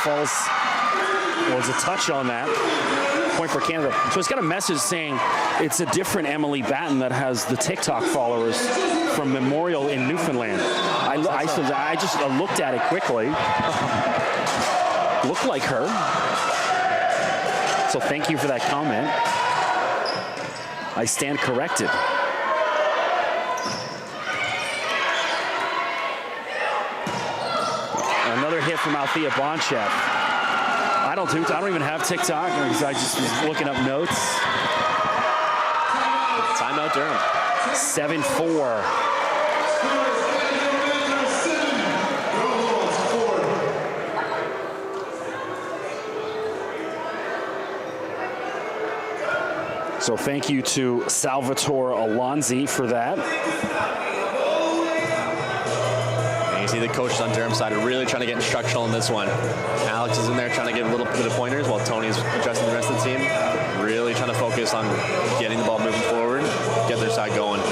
Falls, well, it's a touch on that. Point for Canada. So it's got a message saying it's a different Emily Batten that has the TikTok followers from Memorial in Newfoundland. I just looked at it quickly. Looked like her. So thank you for that comment. I stand corrected. Another hit from Althea Bonchev. I don't even have TikTok because I just was looking up notes. Timeout Durham. 7-4. So thank you to Salvatore Alonzi for that. See the coaches on Durham's side are really trying to get instructional in this one. Alex is in there trying to give a little bit of pointers while Tony's addressing the rest of the team. Really trying to focus on getting the ball moving forward, get their side going.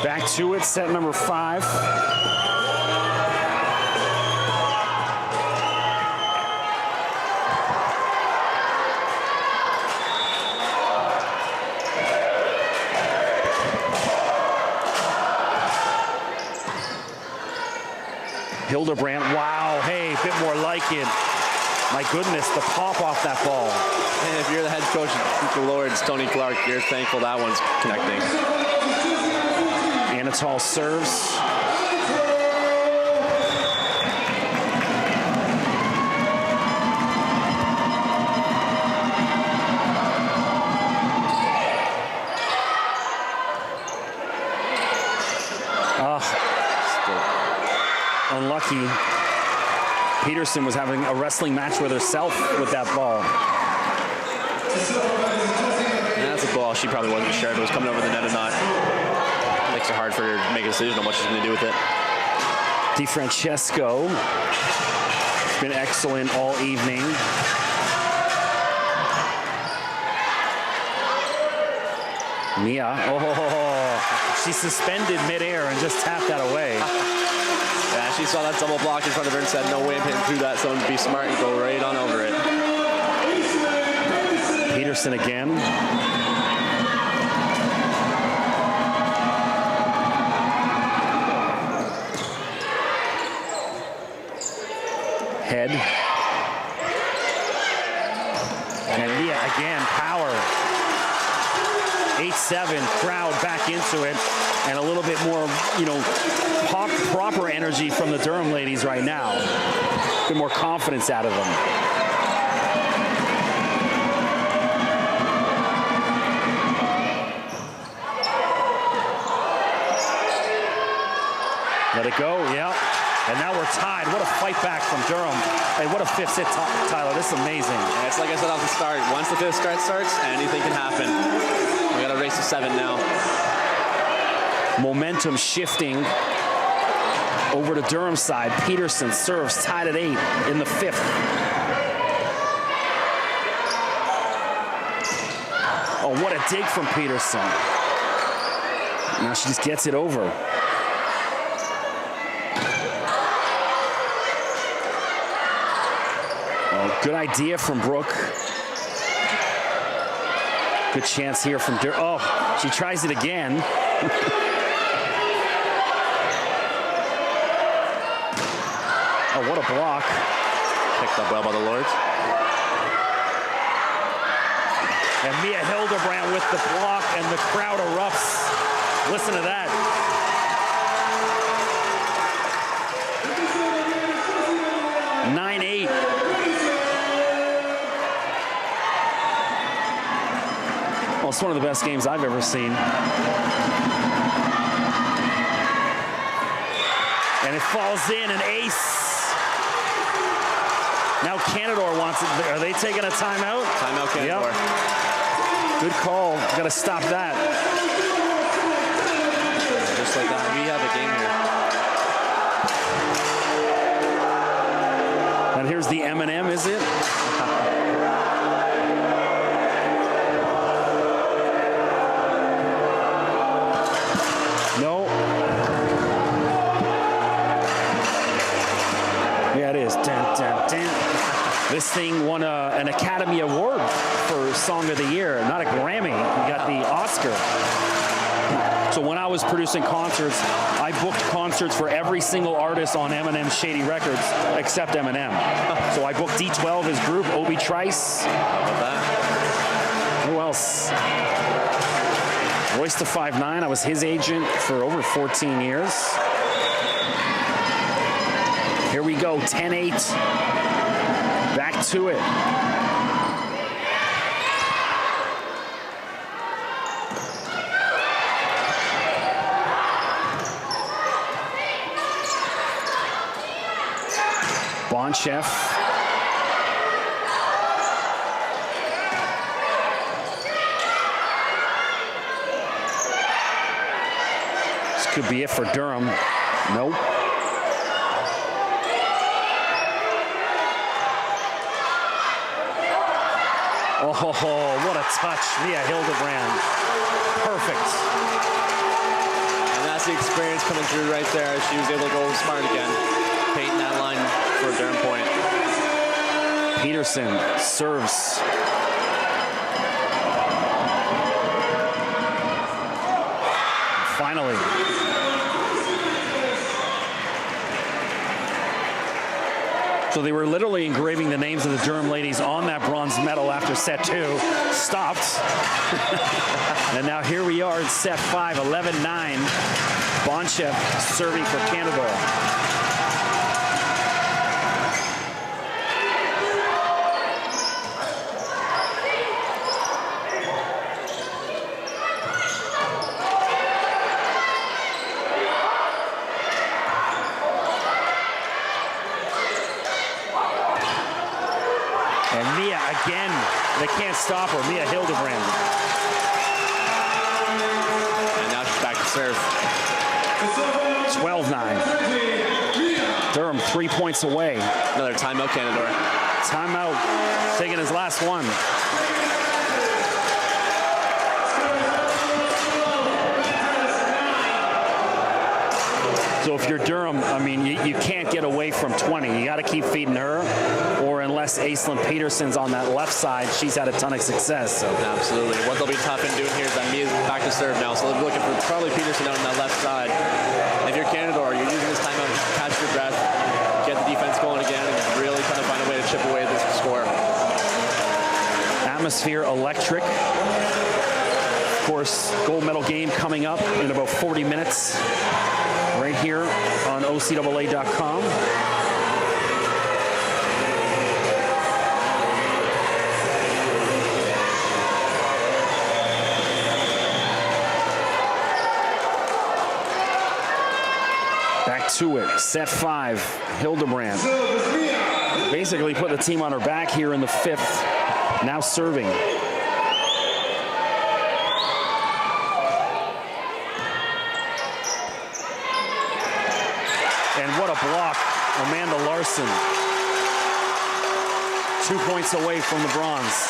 Back to it, set number 5. Hildebrand, wow, hey, a bit more like it. My goodness, the pop off that ball. And if you're the head coach of the Lords, Tony Clark, you're thankful that one's connecting. Anatol serves. Unlucky. Peterson was having a wrestling match with herself with that ball. And that's a ball she probably wasn't sure if it was coming over the net or not. Makes it hard for her to make a decision on what she's going to do with it. DiFrancesco has been excellent all evening. Mia, oh, she suspended midair and just tapped that away. Yeah, she saw that double block in front of her and said, no way I'm hitting through that, so be smart and go right on over it. Peterson again. Head. And Mia again, power. 8-7, crowd back into it. And a little bit more, proper energy from the Durham ladies right now. A bit more confidence out of them. Let it go, yeah. And now we're tied. What a fight back from Durham. Hey, what a fifth set, Tyler. This is amazing. And it's like I said off the start. Once the fifth stretch starts, anything can happen. We got to race to 7 now. Momentum shifting over to Durham's side. Peterson serves, tied at 8 in the 5th. Oh, what a dig from Peterson. Now she just gets it over. Oh, good idea from Brooke. Good chance here from Durham. Oh, she tries it again. Oh, what a block. Picked up well by the Lords. And Mia Hildebrand with the block, and the crowd erupts. Listen to that. Well, it's one of the best games I've ever seen. And it falls in, an ace. Now Canadore wants it. Are they taking a timeout? Timeout, Canadore. Yep. Good call. Got to stop that. Just like that, we have a game here. And here's the M&M, is it? No. Yeah, it is. Dun, dun, dun. This thing won an Academy Award for Song of the Year, not a Grammy. We got the Oscar. So when I was producing concerts, I booked concerts for every single artist on Eminem's Shady Records except Eminem. So I booked D12, his group, Obi Trice. Who else? Royce the 5'9", I was his agent for over 14 years. Here we go, 10-8. Back to it. Bonchef. This could be it for Durham. Nope. Oh, what a touch. Mia Hildebrand. Perfect. And that's the experience coming through right there. She was able to go smart again. Painting that line for a Durham point. Peterson serves. Finally. So they were literally engraving the names of the Durham ladies on that bronze medal after set 2. Stopped. And now here we are in set 5, 11-9. Bonchef serving for Canadore. And Mia again, they can't stop her. Mia Hildebrand. And now she's back to serve. 12-9. Durham 3 points away. Another timeout, Canadore. Timeout, taking his last one. So if you're Durham, I mean, you can't get away from 20. You got to keep feeding her, or unless Aislinn Peterson's on that left side, she's had a ton of success. So. Absolutely. What they'll be tough in doing here is that Mia's back to serve now, so they'll be looking for probably Peterson out on that left side. If you're Canadore, you're using this timeout to catch your breath, get the defense going again, and really trying to find a way to chip away at this score. Atmosphere electric. Of course, gold medal game coming up in about 40 minutes. Right here on OCAA.com. Back back to it. Set 5, Hildebrand. Basically put the team on her back here in the 5th. Now serving. And what a block, Amanda Larson. 2 points away from the bronze.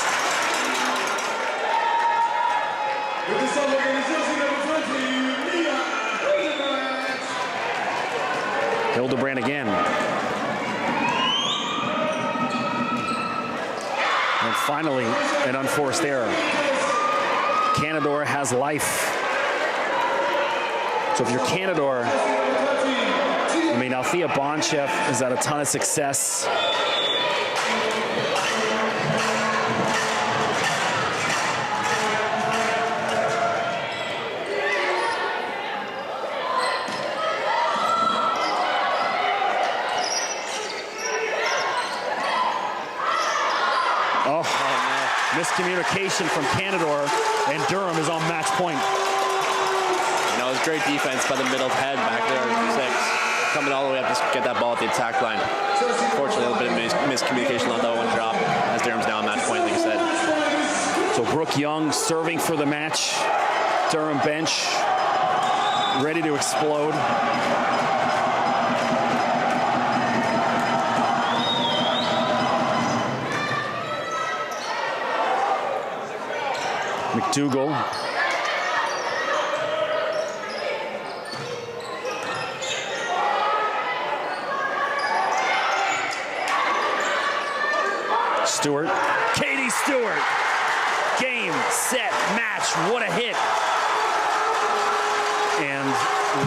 Hildebrand again. And finally, an unforced error. Canadore has life. So if you're Canadore, I mean, Althea Bonchef has had a ton of success. Miscommunication from Canadore, and Durham is on match point. You know, it was great defense by the middle head back there, 6, coming all the way up to get that ball at the attack line. Fortunately, a little bit of miscommunication on that one drop, as Durham's now on match point, like you said. So Brooke Young serving for the match. Durham bench ready to explode. McDougall. Stewart. Katie Stewart. Game, set, match. What a hit. And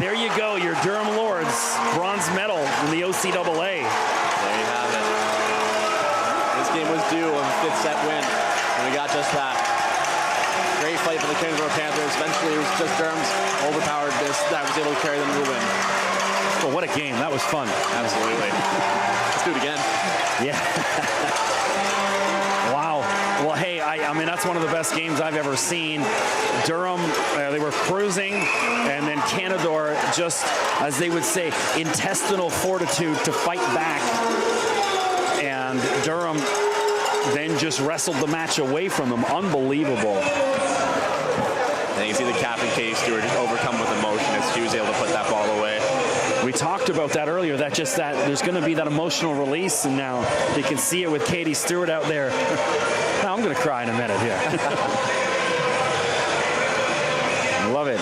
there you go, your Durham Lords bronze medal in the OCAA. There you have it. This game was due a 5th set win, and we got just that. Great fight for the Canadore Panthers. Eventually, it was just Durham's overpoweredness that was able to carry them to the win. Well, what a game. That was fun. Absolutely. Let's do it again. Yeah. Wow. Well, hey, I mean, that's one of the best games I've ever seen. Durham, they were cruising, and then Canadore, just, as they would say, intestinal fortitude to fight back. And Durham then just wrestled the match away from them. Unbelievable. And you see the captain, Katie Stewart, just overcome with emotion as she was able to put that ball away. We talked about that earlier, that there's going to be that emotional release, and now you can see it with Katie Stewart out there. I'm going to cry in a minute here. Love it.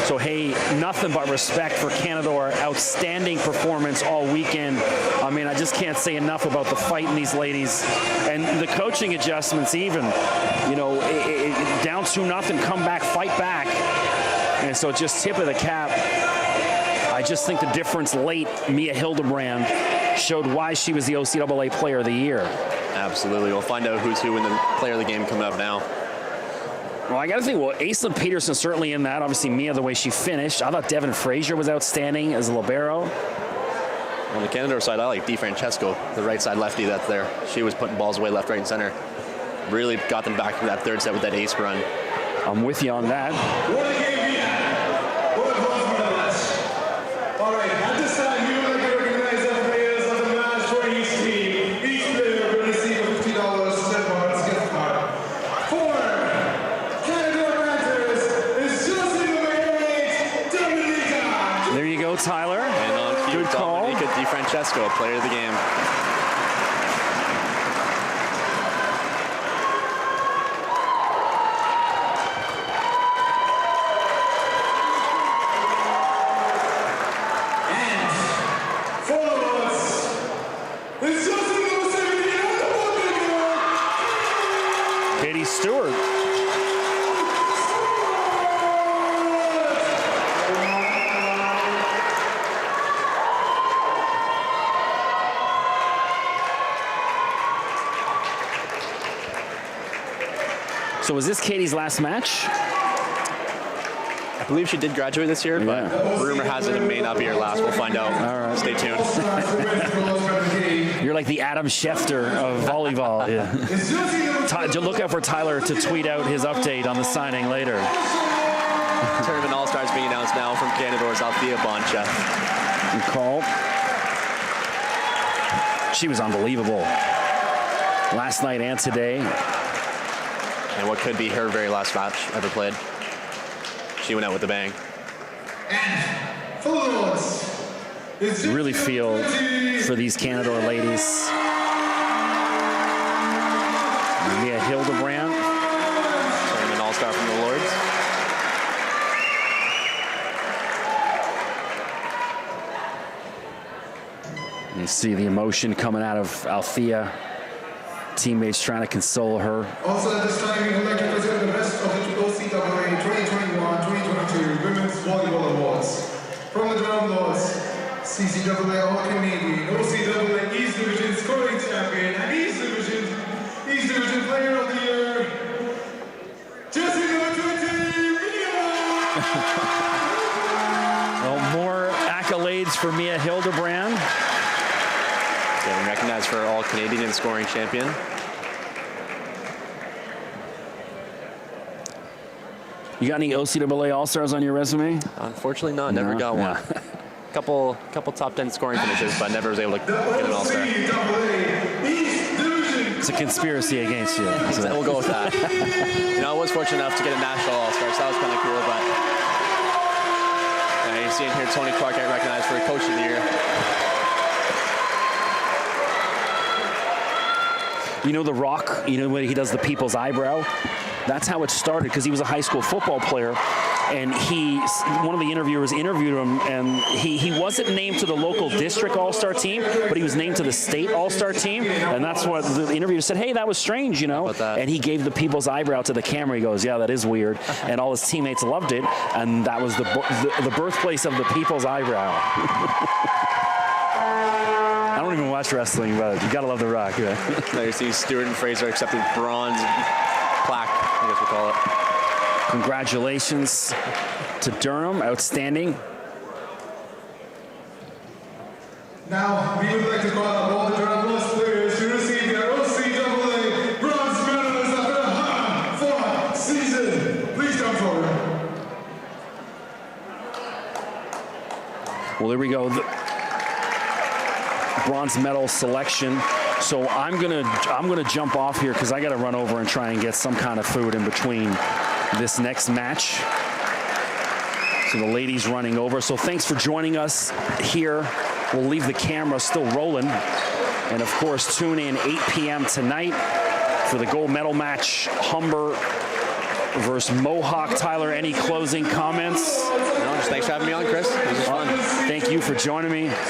So, hey, nothing but respect for Canadore. Outstanding performance all weekend. I mean, I just can't say enough about the fight in these ladies. And the coaching adjustments even. You know, down 2-0, come back, fight back. And so just tip of the cap. I just think the difference late, Mia Hildebrand, showed why she was the OCAA Player of the Year. Absolutely. We'll find out who's who in the Player of the Game coming up now. Well, I got to think, Aislinn Peterson certainly in that. Obviously, Mia, the way she finished. I thought Devin Frazier was outstanding as a libero. On the Canadore side, I like DiFrancesco, the right side lefty that's there. She was putting balls away left, right, and center. Really got them back to that 3rd set with that ace run. I'm with you on that. All right, at this time, we would like to recognize the players of the match for each team. Each player will receive a $50 Steadmarks gift card. For Canadore Panthers is Josie number 8, Dominica. There you go, Tyler. And on cue, Good call. Dominica DiFrancesco, Player of the Game. Katie Stewart. So was this Katie's last match? I believe she did graduate this year, but rumor has it may not be her last. We'll find out. All right. Stay tuned. You're like the Adam Schefter of volleyball. Yeah. Look out for Tyler to tweet out his update on the signing later. tournament all-stars being announced now from Canadore's Althea Bonchef. Good call. She was unbelievable last night and today. And what could be her very last match ever played. She went out with a bang. And for the Lords, it's Really feel for these Canadore ladies. Mia Hildebrand. Tournament all-star from the Lords. You see the emotion coming out of Althea. Teammates trying to console her. Also at this time, we would like to present the rest of the OCAA 2021-2022 Women's Volleyball Awards. From the Durham Lords, CCAA All-Canadian, OCAA East Division Scoring Champion, and East Division Player of the Year, Jessica Well, more accolades for Mia Hildebrand. Getting recognized for All-Canadian scoring champion. You got any OCAA All-Stars on your resume? Unfortunately not, never got one. Couple top 10 scoring finishes, but never was able to get an all-star. It's a conspiracy against you. So we'll go with that. You know, I was fortunate enough to get a national all-star, so that was kind of cool, but you're seeing here Tony Clark get recognized for Coach of the Year. You know The Rock, you know when he does the people's eyebrow? That's how it started, because he was a high school football player, and one of the interviewers interviewed him, and he wasn't named to the local district all-star team, but he was named to the state all-star team, and that's what the interviewer said, hey, that was strange, you know? And he gave the people's eyebrow to the camera. He goes, yeah, that is weird, and all his teammates loved it, and that was the birthplace of the people's eyebrow. I don't even watch wrestling, but you gotta love The Rock. Yeah. Now you see Stewart and Fraser accepting bronze plaque, I guess we'll call it. Congratulations to Durham, outstanding. Now, we would like to call up all the Durham Lords players to receive their OCAA bronze medals after a hard-fought season. Please come forward. Well, there we go. The bronze medal selection. So I'm gonna jump off here because I got to run over and try and get some kind of food in between this next match. So the ladies running over. So thanks for joining us here. We'll leave the camera still rolling. And of course, tune in 8 p.m. tonight for the gold medal match, Humber versus Mohawk. Tyler, any closing comments? No, just thanks for having me on, Chris. This was fun. Thank you for joining me.